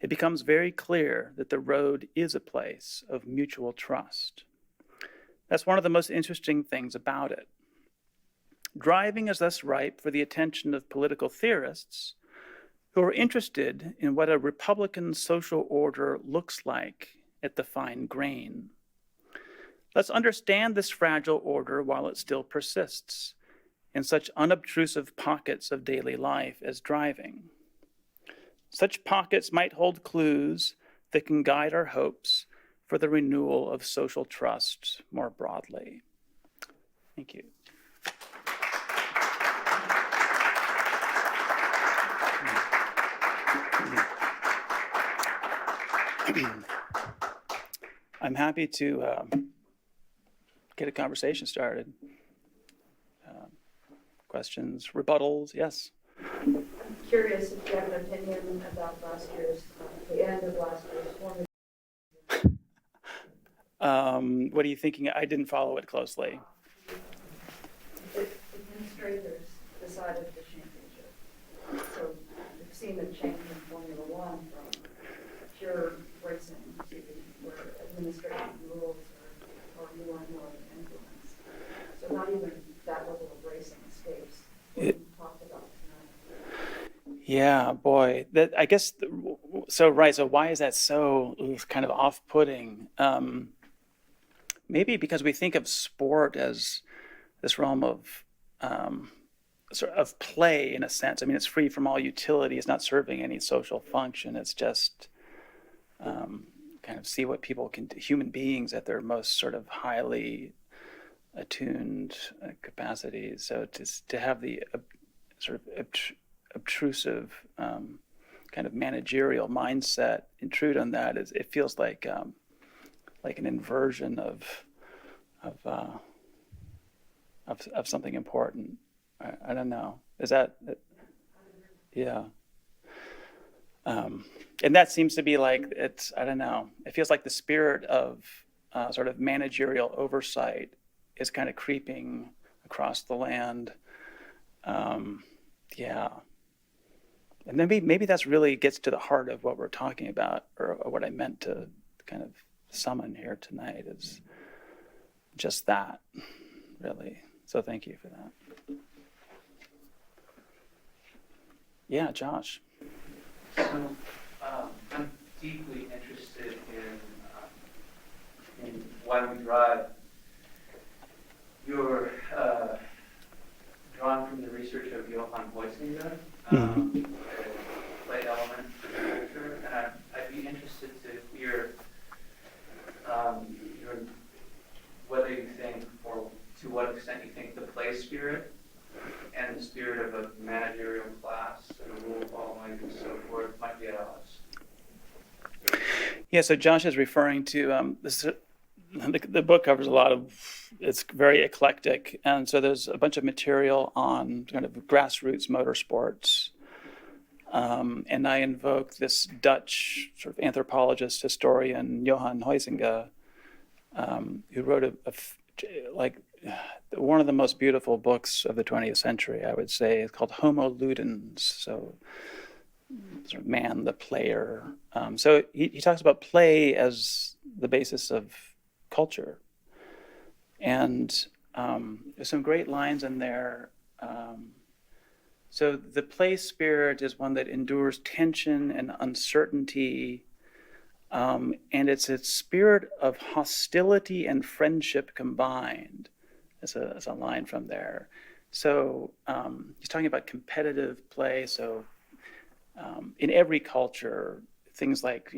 Speaker 2: it becomes very clear that the road is a place of mutual trust. That's one of the most interesting things about it. Driving is thus ripe for the attention of political theorists who are interested in what a Republican social order looks like at the fine grain. Let's understand this fragile order while it still persists in such unobtrusive pockets of daily life as driving. Such pockets might hold clues that can guide our hopes for the renewal of social trust more broadly. Thank you. I'm happy to get a conversation started. Questions, rebuttals, yes?
Speaker 3: I'm curious if you have an opinion about last year's, the end of last year's formula.
Speaker 2: What are you thinking? I didn't follow it closely.
Speaker 3: The administrators decided the championship. So we've seen them change in Formula One from pure racing to where administrative rules are more and more influence. So not even that level of racing escapes what we talked about tonight.
Speaker 2: Yeah, boy, that I guess, so right, so why is that so kind of off-putting? Maybe because we think of sport as this realm of sort of play in a sense. I mean, it's free from all utility. It's not serving any social function. It's just kind of see what people can do, human beings at their most sort of highly attuned capacities. So to have the sort of obtrusive kind of managerial mindset intrude on that it feels like an inversion of something important. I don't know. Is that? Yeah. And that seems to be like I don't know. It feels like the spirit of sort of managerial oversight is kind of creeping across the land. Yeah. And maybe that's really gets to the heart of what we're talking about, or what I meant to kind of summon here tonight is just that, really. So thank you for that. Yeah, Josh.
Speaker 1: So I'm deeply interested in why we drive. You're drawn from the research of Johann Huizinga, play element culture, and I'd be interested to hear whether you think, or to what extent you think, the play spirit and the spirit of a managerial class and a rule following and so forth might be at odds.
Speaker 2: Yeah, so Josh is referring to this. The book covers a lot of, it's very eclectic, and so there's a bunch of material on kind of grassroots motorsports. And I invoke this Dutch sort of anthropologist, historian, Johann Huizinga, who wrote like one of the most beautiful books of the 20th century, I would say. It's called Homo Ludens, so sort of man, the player. So he talks about play as the basis of culture. And there's some great lines in there. So the play spirit is one that endures tension and uncertainty. And it's a spirit of hostility and friendship combined. That's a line from there. So he's talking about competitive play. So in every culture, things like,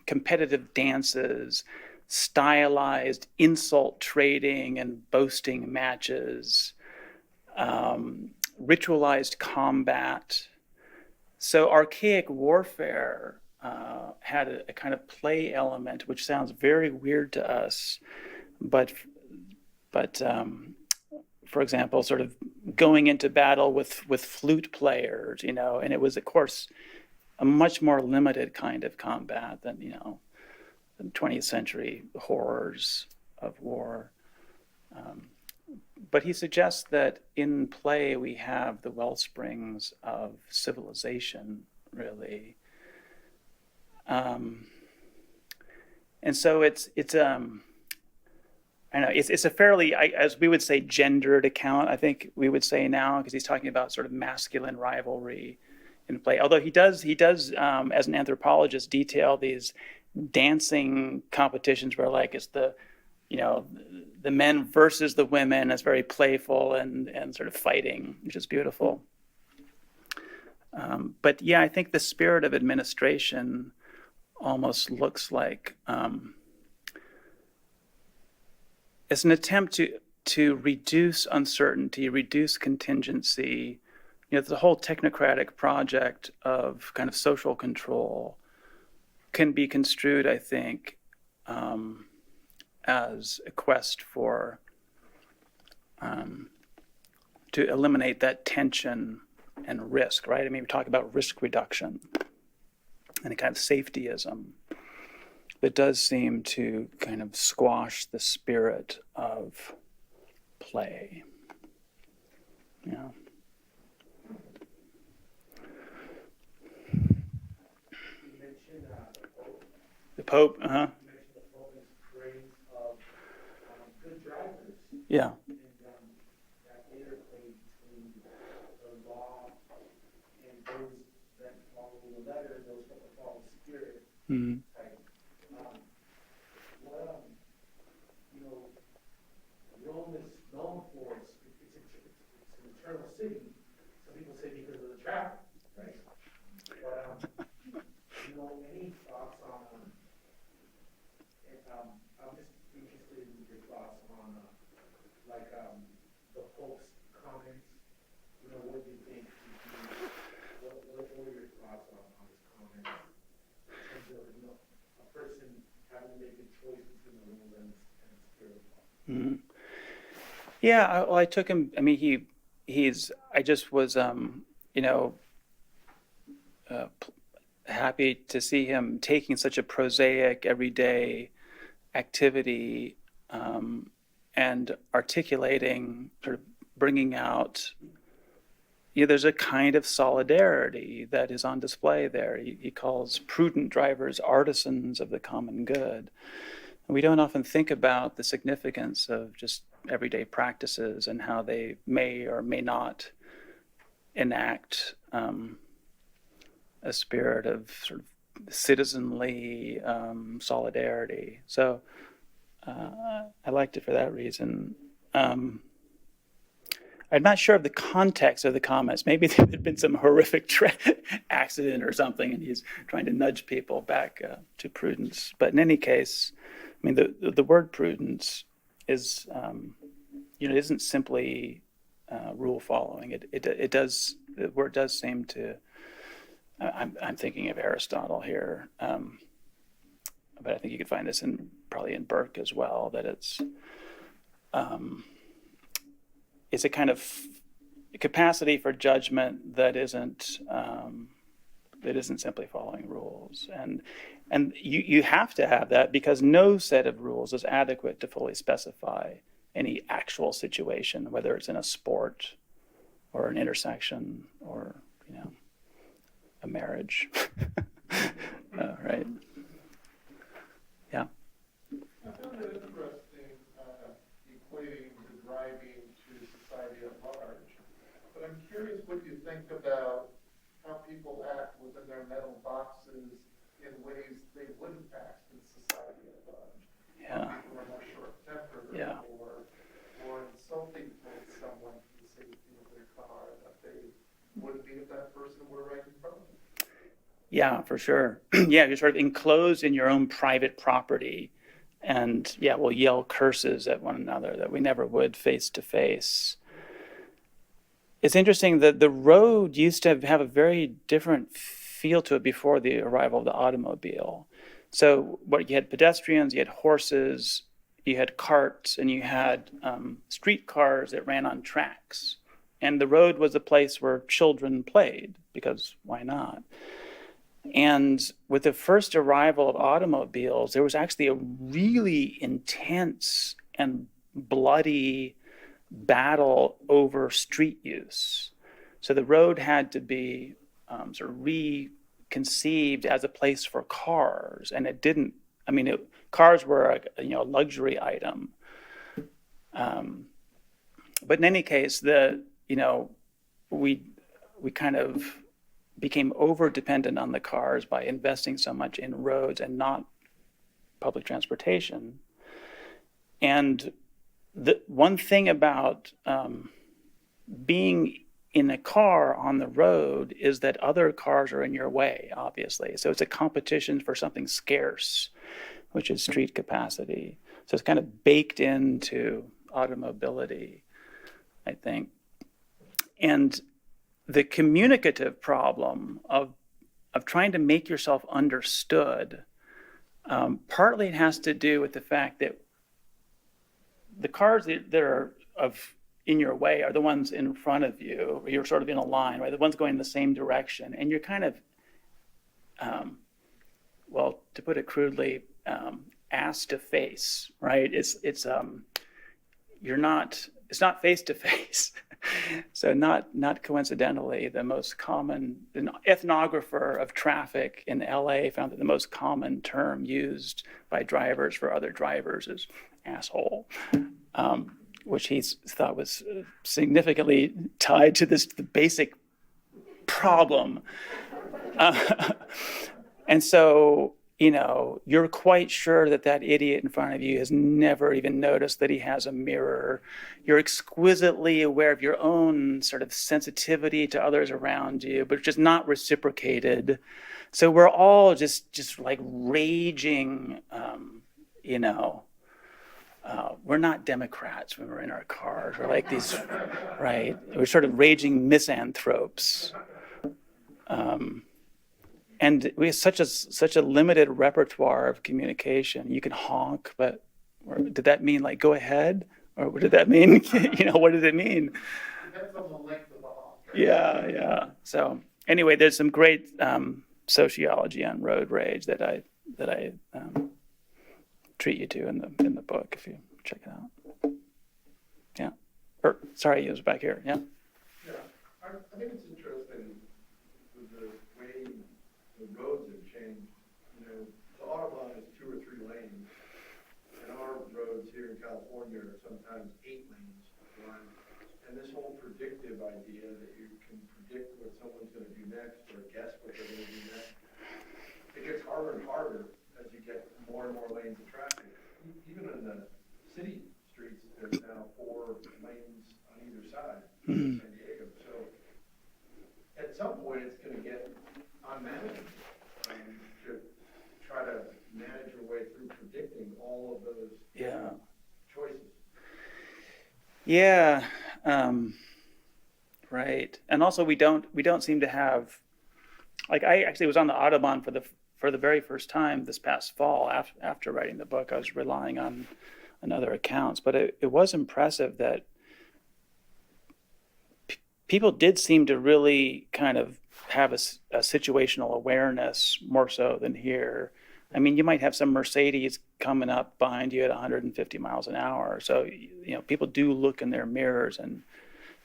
Speaker 2: competitive dances, stylized insult trading and boasting matches, ritualized combat. So archaic warfare had a kind of play element, which sounds very weird to us, but for example, sort of going into battle with flute players, and it was, of course, a much more limited kind of combat than, the 20th century horrors of war. But he suggests that in play we have the well springs of civilization, really. And so it's I know it's a fairly, as we would say, gendered account, I think we would say now, because he's talking about sort of masculine rivalry in play. Although he does as an anthropologist, detail these dancing competitions where, like, it's the men versus the women. It's very playful and sort of fighting, which is beautiful. But yeah, I think the spirit of administration almost looks like it's an attempt to reduce uncertainty, reduce contingency. The whole technocratic project of kind of social control can be construed, I think, as a quest for to eliminate that tension and risk, right? I mean, we talk about risk reduction and a kind of safetyism that does seem to kind of squash the spirit of play. Yeah. The Pope,
Speaker 4: You mentioned the Pope's praise of good drivers.
Speaker 2: Yeah.
Speaker 4: And that interplay between the law and those that follow the letter, those that follow the spirit.
Speaker 2: Mm-hmm.
Speaker 4: Rome is known for it's an eternal city. Some people say because of the traffic, right? But any thoughts on? I'm just interested in your thoughts like, the Pope's comments, you know, what do you think? What are your thoughts on his comments? In terms of, you know, a person having to make a choice between the world and its spiritual.
Speaker 2: Mhm. Yeah, well, I took him. I mean, I just was, you know, happy to see him taking such a prosaic, everyday activity and articulating, sort of bringing out. You know, there's a kind of solidarity that is on display there. He calls prudent drivers artisans of the common good. And we don't often think about the significance of just everyday practices and how they may or may not enact a spirit of sort of citizenly solidarity. So I liked it for that reason. I'm not sure of the context of the comments. Maybe there had been some horrific accident or something, and he's trying to nudge people back to prudence. But in any case, I mean, the word prudence is, you know, it isn't simply rule following. It does, the word does seem to. I'm thinking of Aristotle here, but I think you could find this probably in Burke as well. That it's a kind of capacity for judgment that isn't simply following rules, and you have to have that because no set of rules is adequate to fully specify any actual situation, whether it's in a sport or an intersection or, you know, a marriage. Right? Yeah.
Speaker 5: I found it interesting equating the driving to society at large, but I'm curious what you think about how people act within their mental boxes in ways they wouldn't act in society at large.
Speaker 2: Yeah.
Speaker 5: People are more short-tempered
Speaker 2: Yeah.
Speaker 5: or more insulting towards someone for the safety of their car that they wouldn't be if that person were right in front of them.
Speaker 2: Yeah, for sure. Yeah, you're sort of enclosed in your own private property, and yeah, we'll yell curses at one another that we never would face to face. It's interesting that the road used to have a very different feel to it before the arrival of the automobile. So what you had pedestrians, you had horses, you had carts, and you had streetcars that ran on tracks. And the road was a place where children played, because why not? And with the first arrival of automobiles, there was actually a really intense and bloody battle over street use. So the road had to be sort of reconceived as a place for cars, and it didn't. I mean, cars were a luxury item. But in any case, we kind of became over dependent on the cars by investing so much in roads and not public transportation. And the one thing about being in a car on the road is that other cars are in your way, obviously. So it's a competition for something scarce, which is street capacity. So it's kind of baked into automobility, I think. And the communicative problem of trying to make yourself understood, partly it has to do with the fact that the cars that are in your way are the ones in front of you. You're sort of in a line, right? The ones going in the same direction, and you're kind of, well, to put it crudely, ass to face, right? It's not face to face. So not coincidentally, the most common, an ethnographer of traffic in LA found that the most common term used by drivers for other drivers is asshole, which he thought was significantly tied to the basic problem. And so, you're quite sure that idiot in front of you has never even noticed that he has a mirror. You're exquisitely aware of your own sort of sensitivity to others around you, but just not reciprocated. So we're all just like raging, we're not Democrats when we're in our cars. We're like these, right? We're sort of raging misanthropes. And we have such a limited repertoire of communication. You can honk, but did that mean like go ahead, or what did that mean? What did it mean?
Speaker 5: Depends on the length of the honk.
Speaker 2: Yeah. So anyway, there's some great sociology on road rage that I treat you to in the book if you check it out. Yeah. Sorry, it was back here. Yeah.
Speaker 6: Yeah, I think it's interesting with the way the roads have changed. The Autobahn is 2 or 3 lanes, and our roads here in California are sometimes 8 lanes wide. And this whole predictive idea that you can predict what someone's going to do next or guess what they're going to do next, it gets harder and harder as you get more and more lanes of traffic. Even in the city streets, there's now 4 lanes on either side in San Diego. So at some point, it's going to get unmanageable to try to manage your way through predicting all of those choices.
Speaker 2: Yeah. Right. And also we don't seem to have, like, I actually was on the Autobahn for the very first time this past fall after writing the book. I was relying on other accounts, but it was impressive that people did seem to really kind of have a situational awareness more so than here. I mean, you might have some Mercedes coming up behind you at 150 miles an hour. So, people do look in their mirrors and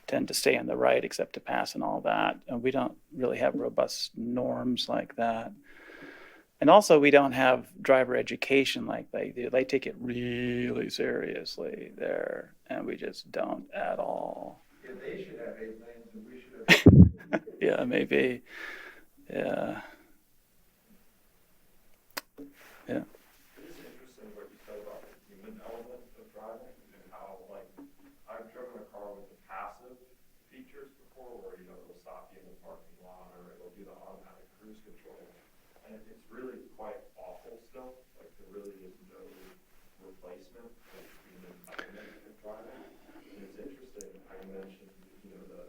Speaker 2: tend to stay on the right except to pass and all that. And we don't really have robust norms like that. And also, we don't have driver education like they do. They take it really seriously there, and we just don't at all.
Speaker 6: Yeah, they should have 8 lanes, and we should have.
Speaker 2: Yeah, maybe. Yeah. Yeah.
Speaker 7: It's interesting what you said about the human element of driving and how, like, I've driven a car with the passive features before where, it'll stop you in the parking lot or it'll do the automatic cruise control. And it's really quite awful still. Like, there really is no replacement for the human element of driving. And it's interesting how you mentioned,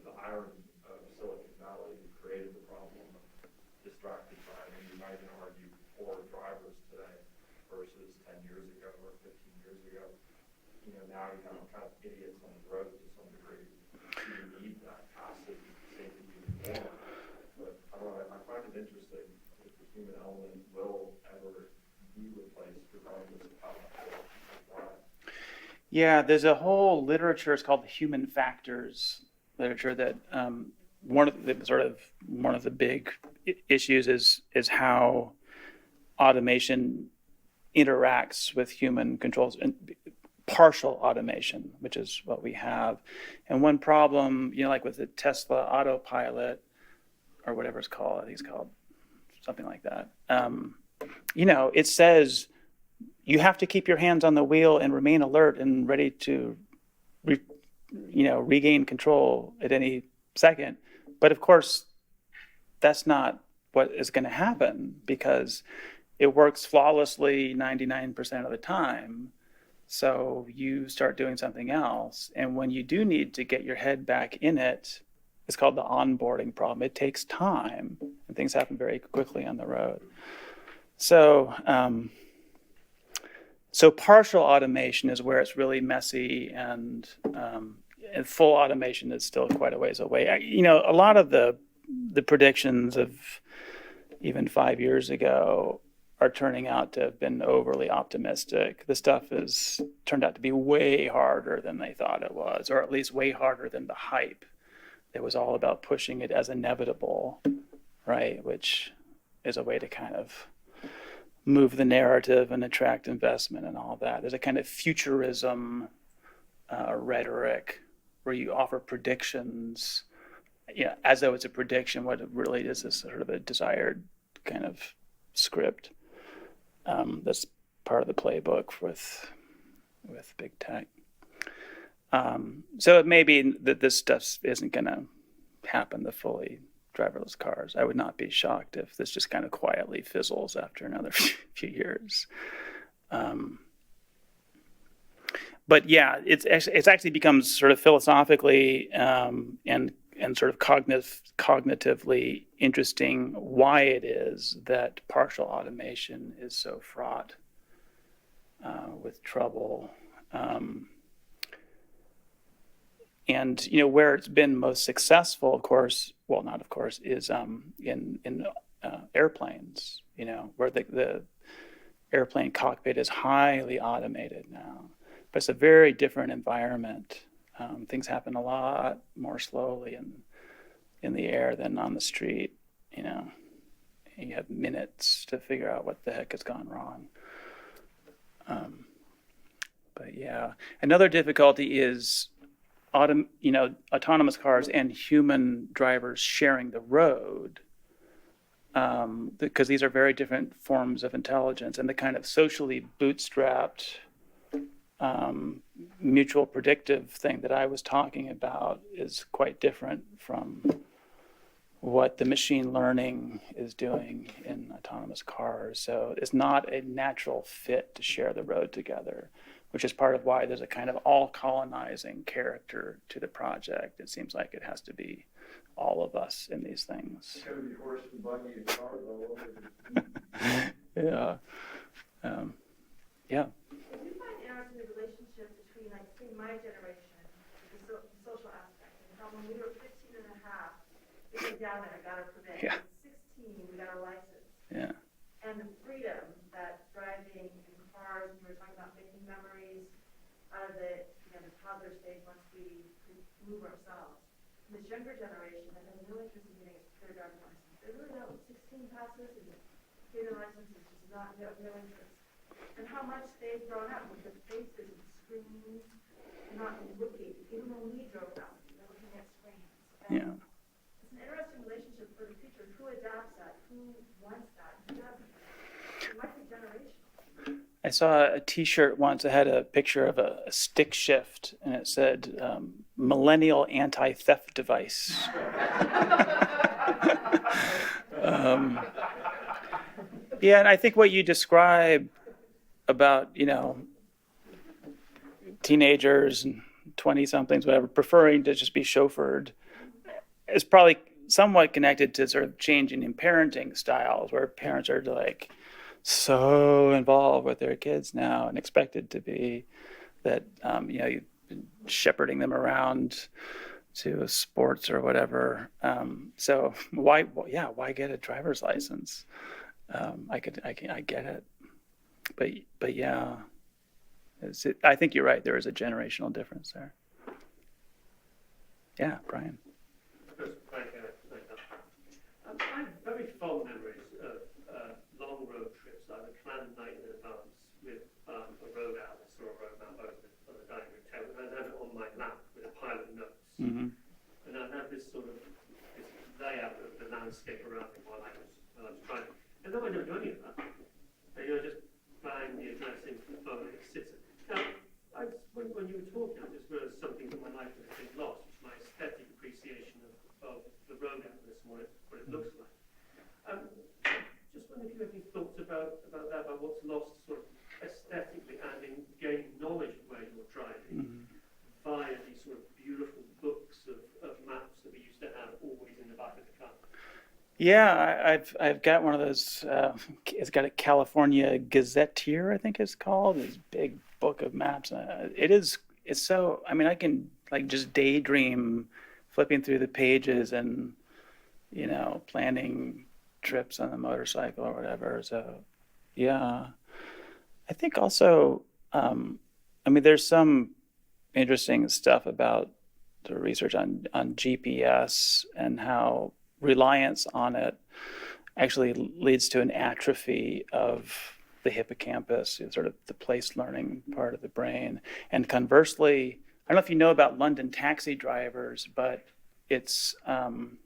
Speaker 7: the irony of Silicon Valley who created the problem of distracted driving. You might even argue poor drivers today versus 10 years ago or 15 years ago. Now you have kind of idiots on the road to some degree. You need that passive safety even more. But I don't know, I find it interesting if the human element will ever be replaced regardless of how much people drive.
Speaker 2: Yeah, there's a whole literature. It's called the human factors literature. That one of the big issues is how automation interacts with human controls, and partial automation, which is what we have. And one problem, like with the Tesla autopilot or whatever it's called, I think it's called something like that. It says you have to keep your hands on the wheel and remain alert and ready to, regain control at any second. But of course, that's not what is going to happen because it works flawlessly 99% of the time. So you start doing something else. And when you do need to get your head back in it, it's called the onboarding problem. It takes time and things happen very quickly on the road. So, partial automation is where it's really messy, and full automation is still quite a ways away. A lot of the predictions of even 5 years ago are turning out to have been overly optimistic. The stuff has turned out to be way harder than they thought it was, or at least way harder than the hype. It was all about pushing it as inevitable, right? Which is a way to kind of move the narrative and attract investment and all that. There's a kind of futurism rhetoric where you offer predictions, as though it's a prediction. What it really is sort of a desired kind of script. That's part of the playbook with big tech. So it may be that this stuff isn't going to happen, the fully driverless cars. I would not be shocked if this just kind of quietly fizzles after another few years. But yeah, it's actually becomes sort of philosophically and sort of cognitively interesting why it is that partial automation is so fraught with trouble. And where it's been most successful, of course, well, not of course, is in airplanes. Where the airplane cockpit is highly automated now, but it's a very different environment. Things happen a lot more slowly in the air than on the street. You have minutes to figure out what the heck has gone wrong. But yeah, another difficulty is autonomous cars and human drivers sharing the road, because these are very different forms of intelligence, and the kind of socially bootstrapped mutual predictive thing that I was talking about is quite different from what the machine learning is doing in autonomous cars. So it's not a natural fit to share the road together, which is part of why there's a kind of all-colonizing character to the project. It seems like it has to be all of us in these things.
Speaker 6: It's gonna be horse and buggy and cars all over.
Speaker 2: Yeah. Yeah.
Speaker 8: I do find interesting the relationship between, like, say, my generation, the social aspect, and how when we were 15 and a half, we went down there and got our permit.
Speaker 2: Yeah.
Speaker 8: At 16, we got our license.
Speaker 2: Yeah.
Speaker 8: And the freedom that driving in cars, we were talking about making memories out of the toddler stage once we move ourselves. And this younger generation that has no interest in getting a kindergarten license. They really don't. 16 passes and getting a license is just not no interest. And how much they've grown up with the faces and screens and not looking. Even when we drove out, they're looking at screens. And
Speaker 2: Yeah.
Speaker 8: it's an interesting relationship for the future. Who adapts that? Who wants that? Who doesn't? It might be generational.
Speaker 2: I saw a T-shirt once that had a picture of a stick shift, and it said "Millennial Anti-Theft Device." Yeah, and I think what you describe about teenagers and 20-somethings, whatever, preferring to just be chauffeured, is probably somewhat connected to sort of changing in parenting styles, where parents are like so involved with their kids now and expected to be, that you've been shepherding them around to sports or whatever. So why get a driver's license? I get it, but yeah, I think you're right. There is a generational difference there. Yeah, Brian.
Speaker 9: I have very fond memories of long road trips. I would plan a night in advance with a road atlas or a road map on the dining room table, and I'd have it on my lap with a pile of notes.
Speaker 2: Mm-hmm.
Speaker 9: And I'd have this sort of this layout of the landscape around me while I was driving. And then I don't do any of that. And just bang the address into the phone and it sits. Now, when you were talking, I just realized something that my life has been lost, which is my aesthetic appreciation of the road atlas and what it looks like. Just wondering if you have any thoughts about that, about what's lost sort of aesthetically and in gaining knowledge of where you're driving via these sort of beautiful books of maps that we used to have always in the back of the car.
Speaker 2: Yeah, I've got one of those. It's got a California Gazetteer, I think it's called. This big book of maps. It's so. I mean, I can like just daydream, flipping through the pages and planning trips on the motorcycle or whatever. So, yeah, I think also. There's some interesting stuff about the research on GPS and how reliance on it actually leads to an atrophy of the hippocampus, sort of the place learning part of the brain. And conversely, I don't know if you know about London taxi drivers, but it's an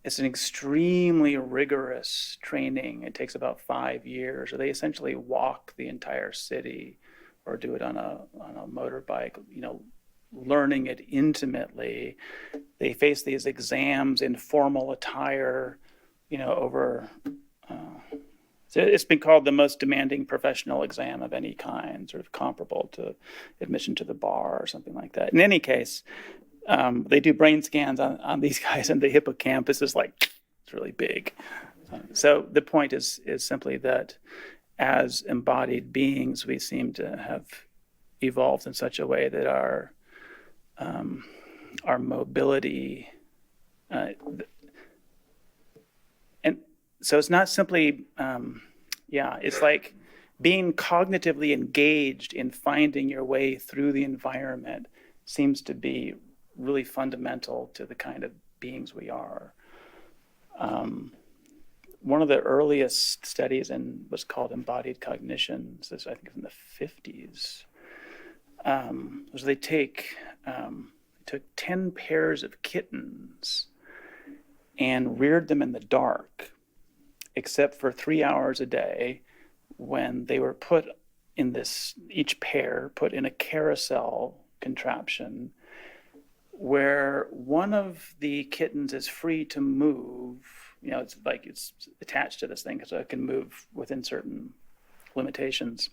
Speaker 2: extremely rigorous training. It takes about 5 years, or they essentially walk the entire city or do it on a motorbike, learning it intimately. They face these exams in formal attire, over So it's been called the most demanding professional exam of any kind, sort of comparable to admission to the bar or something like that. In any case, they do brain scans on these guys, and the hippocampus is like, it's really big. So the point is simply that as embodied beings, we seem to have evolved in such a way that our mobility, and so it's not simply, it's like being cognitively engaged in finding your way through the environment seems to be really fundamental to the kind of beings we are. One of the earliest studies in what's called Embodied Cognitions, this I think in the 50s, was they took 10 pairs of kittens and reared them in the dark, except for 3 hours a day, when they were put in each pair put in a carousel contraption where one of the kittens is free to move. It's like it's attached to this thing, so it can move within certain limitations.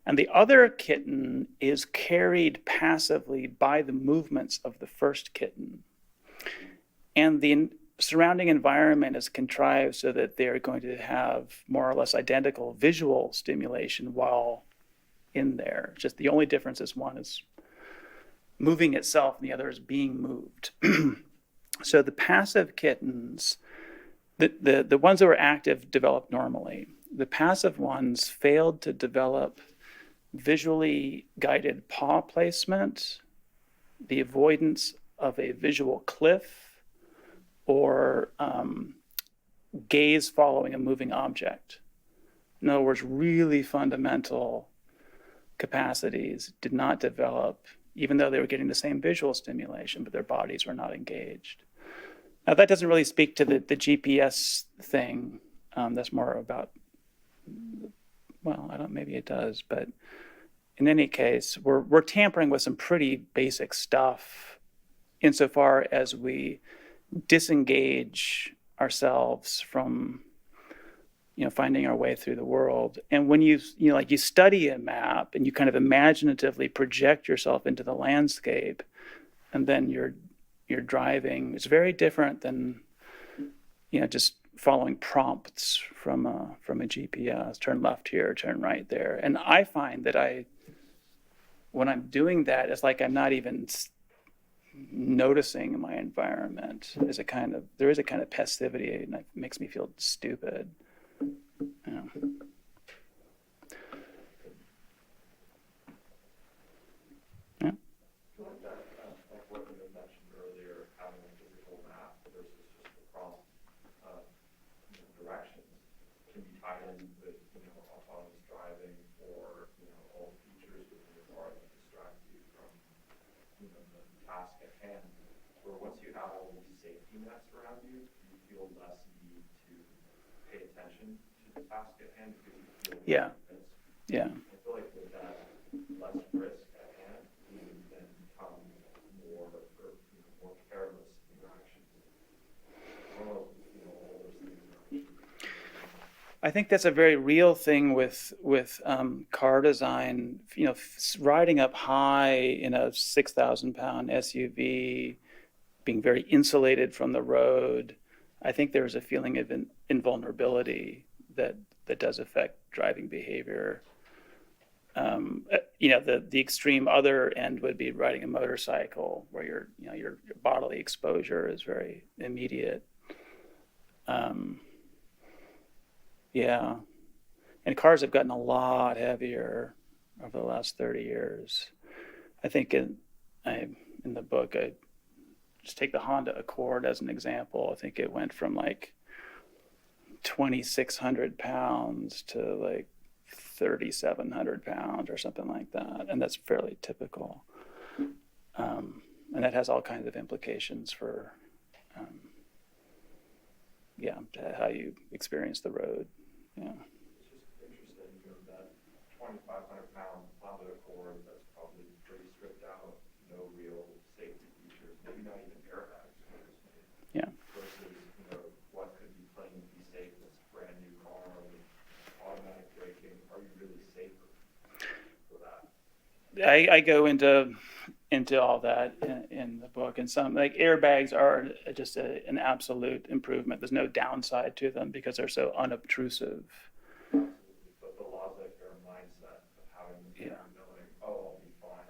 Speaker 2: And the other kitten is carried passively by the movements of the first kitten. And the surrounding environment is contrived so that they're going to have more or less identical visual stimulation while in there. Just the only difference is one is moving itself and the other is being moved. So the passive kittens, the ones that were active developed normally. The passive ones failed to develop visually guided paw placement, the avoidance of a visual cliff, or gaze following a moving object. In other words, really fundamental capacities did not develop, even though they were getting the same visual stimulation, but their bodies were not engaged. Now, that doesn't really speak to the GPS thing. That's more about, maybe it does, but in any case, we're tampering with some pretty basic stuff insofar as we disengage ourselves from finding our way through the world. And when you study a map and you kind of imaginatively project yourself into the landscape, and then you're driving, it's very different than just following prompts from a GPS. Turn left here, turn right there. And I find that when I'm doing that, it's like I'm not even noticing my environment. There is a kind of passivity, and it makes me feel stupid. Yeah.
Speaker 7: Like that, like what you had mentioned earlier, having a physical map versus just across directions can be tied in with autonomous driving, or all the features within the car that distract you from the task at hand. Or once you have all these safety nets around you, you feel less need to pay attention to the task at hand because you feel
Speaker 2: Yeah.
Speaker 7: I feel like with that less risk at hand, you then become more careless interactions. I don't know if all those things are.
Speaker 2: I think that's a very real thing with car design. Riding up high in a 6,000-pound SUV, being very insulated from the road. I think there's a feeling of invulnerability that does affect driving behavior. The extreme other end would be riding a motorcycle, where your bodily exposure is very immediate. And cars have gotten a lot heavier over the last 30 years. I think in the book, I just take the Honda Accord as an example. I think it went from like 2,600 pounds to like 3,700 pounds or something like that. And that's fairly typical. And that has all kinds of implications for how you experience the road. Yeah.
Speaker 7: It's just interesting, that 2,500-pound Honda Accord that's probably pretty stripped out, no real safety features, maybe not even airbags.
Speaker 2: Yeah.
Speaker 7: Versus, what could be claimed to be safe in this brand new car with
Speaker 2: I go into all that in the book, and some like airbags are just an absolute improvement. There's no downside to them because they're so unobtrusive.
Speaker 7: But the logic or mindset of having the fear and knowing, oh, I'll be fine.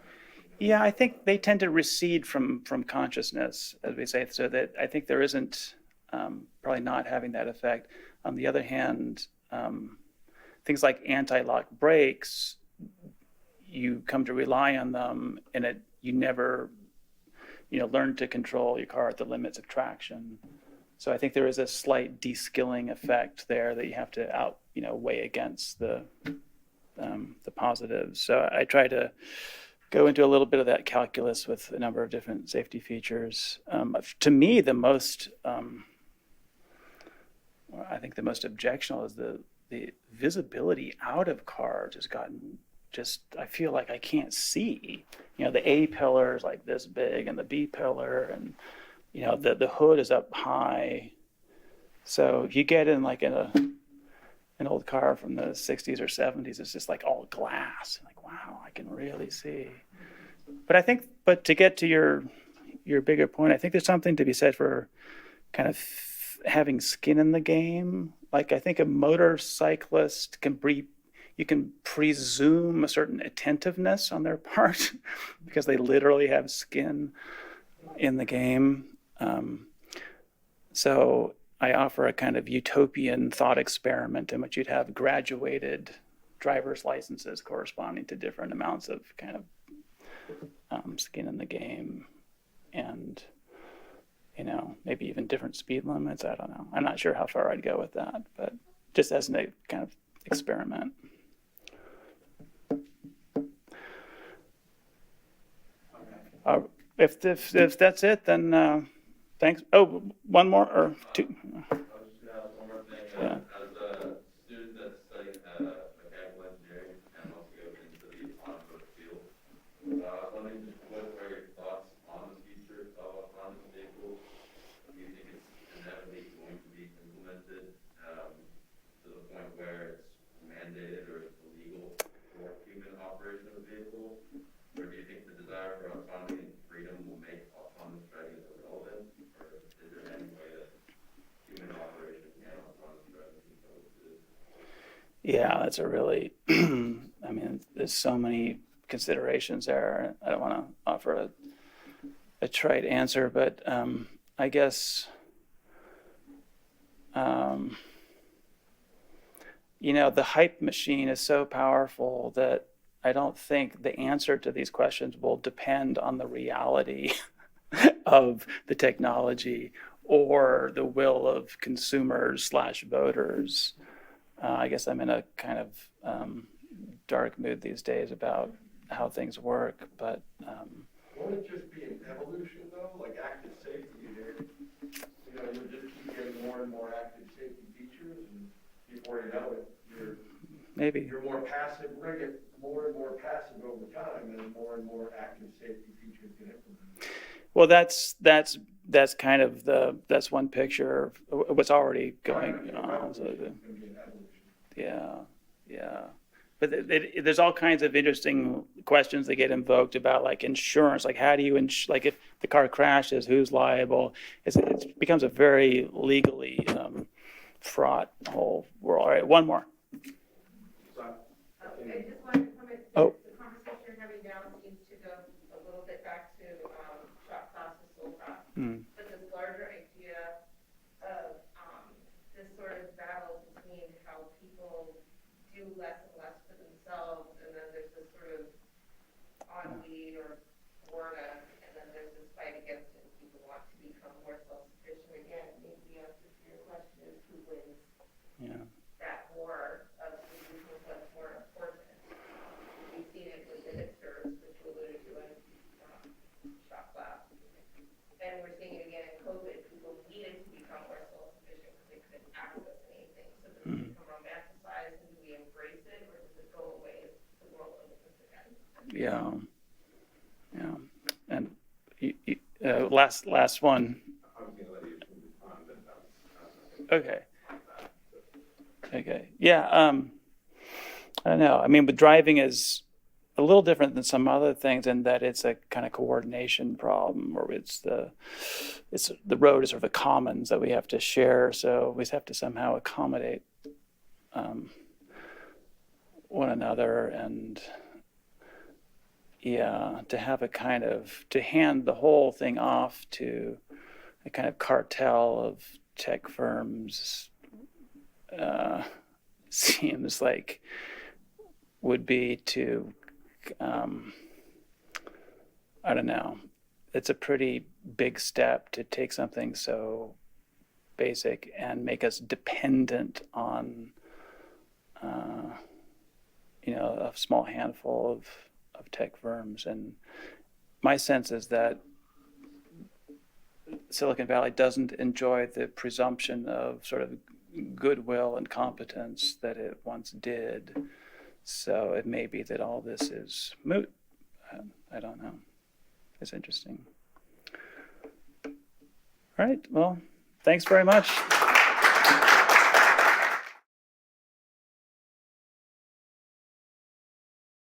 Speaker 2: Yeah, I think they tend to recede from consciousness, as we say, so that I think there isn't probably not having that effect. On the other hand, things like anti-lock brakes, you come to rely on them, and you never, learn to control your car at the limits of traction. So I think there is a slight de-skilling effect there that you have to weigh against the positives. So I try to go into a little bit of that calculus with a number of different safety features. To me, the most objectionable is the visibility out of cars has gotten I feel like I can't see. The A pillar is like this big and the B pillar, and the hood is up high. So if you get in like in an old car from the 60s or 70s, it's just like all glass. Like, wow, I can really see. But to get to your bigger point, I think there's something to be said for kind of having skin in the game. Like, I think a motorcyclist you can presume a certain attentiveness on their part because they literally have skin in the game. So I offer a kind of utopian thought experiment in which you'd have graduated driver's licenses corresponding to different amounts of kind of skin in the game, and maybe even different speed limits. I don't know. I'm not sure how far I'd go with that, but just as a kind of experiment. If that's it, then thanks. Oh, one more or two?
Speaker 10: I was just going to ask one more thing.
Speaker 2: Yeah.
Speaker 10: As a student that's studying mechanical engineering and also goes into the automotive field, I was wondering just what are your thoughts on the future of autonomous vehicles? Do you think it's inevitably going to be implemented to the point where it's mandated or it's illegal for human operation of a vehicle? Or do you think the desire for autonomy and freedom will make autonomous driving irrelevant? Or is there any way that human operation and autonomous driving can coexist?
Speaker 2: Yeah, that's a really, I mean, there's so many considerations there. I don't want to offer a trite answer, but I guess, the hype machine is so powerful that I don't think the answer to these questions will depend on the reality of the technology or the will of consumers / voters. I guess I'm in a kind of dark mood these days about how things work, but
Speaker 6: Won't it just be an evolution though, like active safety here? You'll just keep getting more and more active safety features, and before you know it, you're more passive. We're gonna get more and more passive over time, and more active safety features get implemented.
Speaker 2: well, that's kind of that's one picture of what's already going on. So
Speaker 6: It's gonna be an evolution.
Speaker 2: yeah. But there's all kinds of interesting questions that get invoked about like insurance, like how do you like if the car crashes, who's liable? It becomes a very legally fraught whole world. All right, one more.
Speaker 8: I just wanted to comment that
Speaker 2: Oh.
Speaker 8: the conversation you're having now seems to go a little bit back to shop class and Soulcraft. But this larger idea of this sort of battle between how people do less and less for themselves, and then there's this sort of ennui or boredom, and then there's this fight against it, and people want to become more self-sufficient again. Maybe the answer to your question is who wins that war of who's what's more important. We've seen it with the hipsters, which we alluded to in shop class. And we're seeing it again in COVID. People needed to become more self-sufficient because they couldn't access anything. So does it become romanticized, and do we embrace it, or does it go away as the world opens again?
Speaker 2: Yeah. And last one.
Speaker 10: I was going to let you respond, but
Speaker 2: Okay. Yeah. I don't know. I mean, with driving as a little different than some other things in that it's a kind of coordination problem, or it's the road is sort of a commons that we have to share. So we have to somehow accommodate one another, and to have a kind of, to hand the whole thing off to a kind of cartel of tech firms seems like would be to, I don't know, it's a pretty big step to take something so basic and make us dependent on, a small handful of tech firms. And my sense is that Silicon Valley doesn't enjoy the presumption of sort of goodwill and competence that it once did. So it may be that all this is moot. I don't know. It's interesting. All right. Well, thanks very much.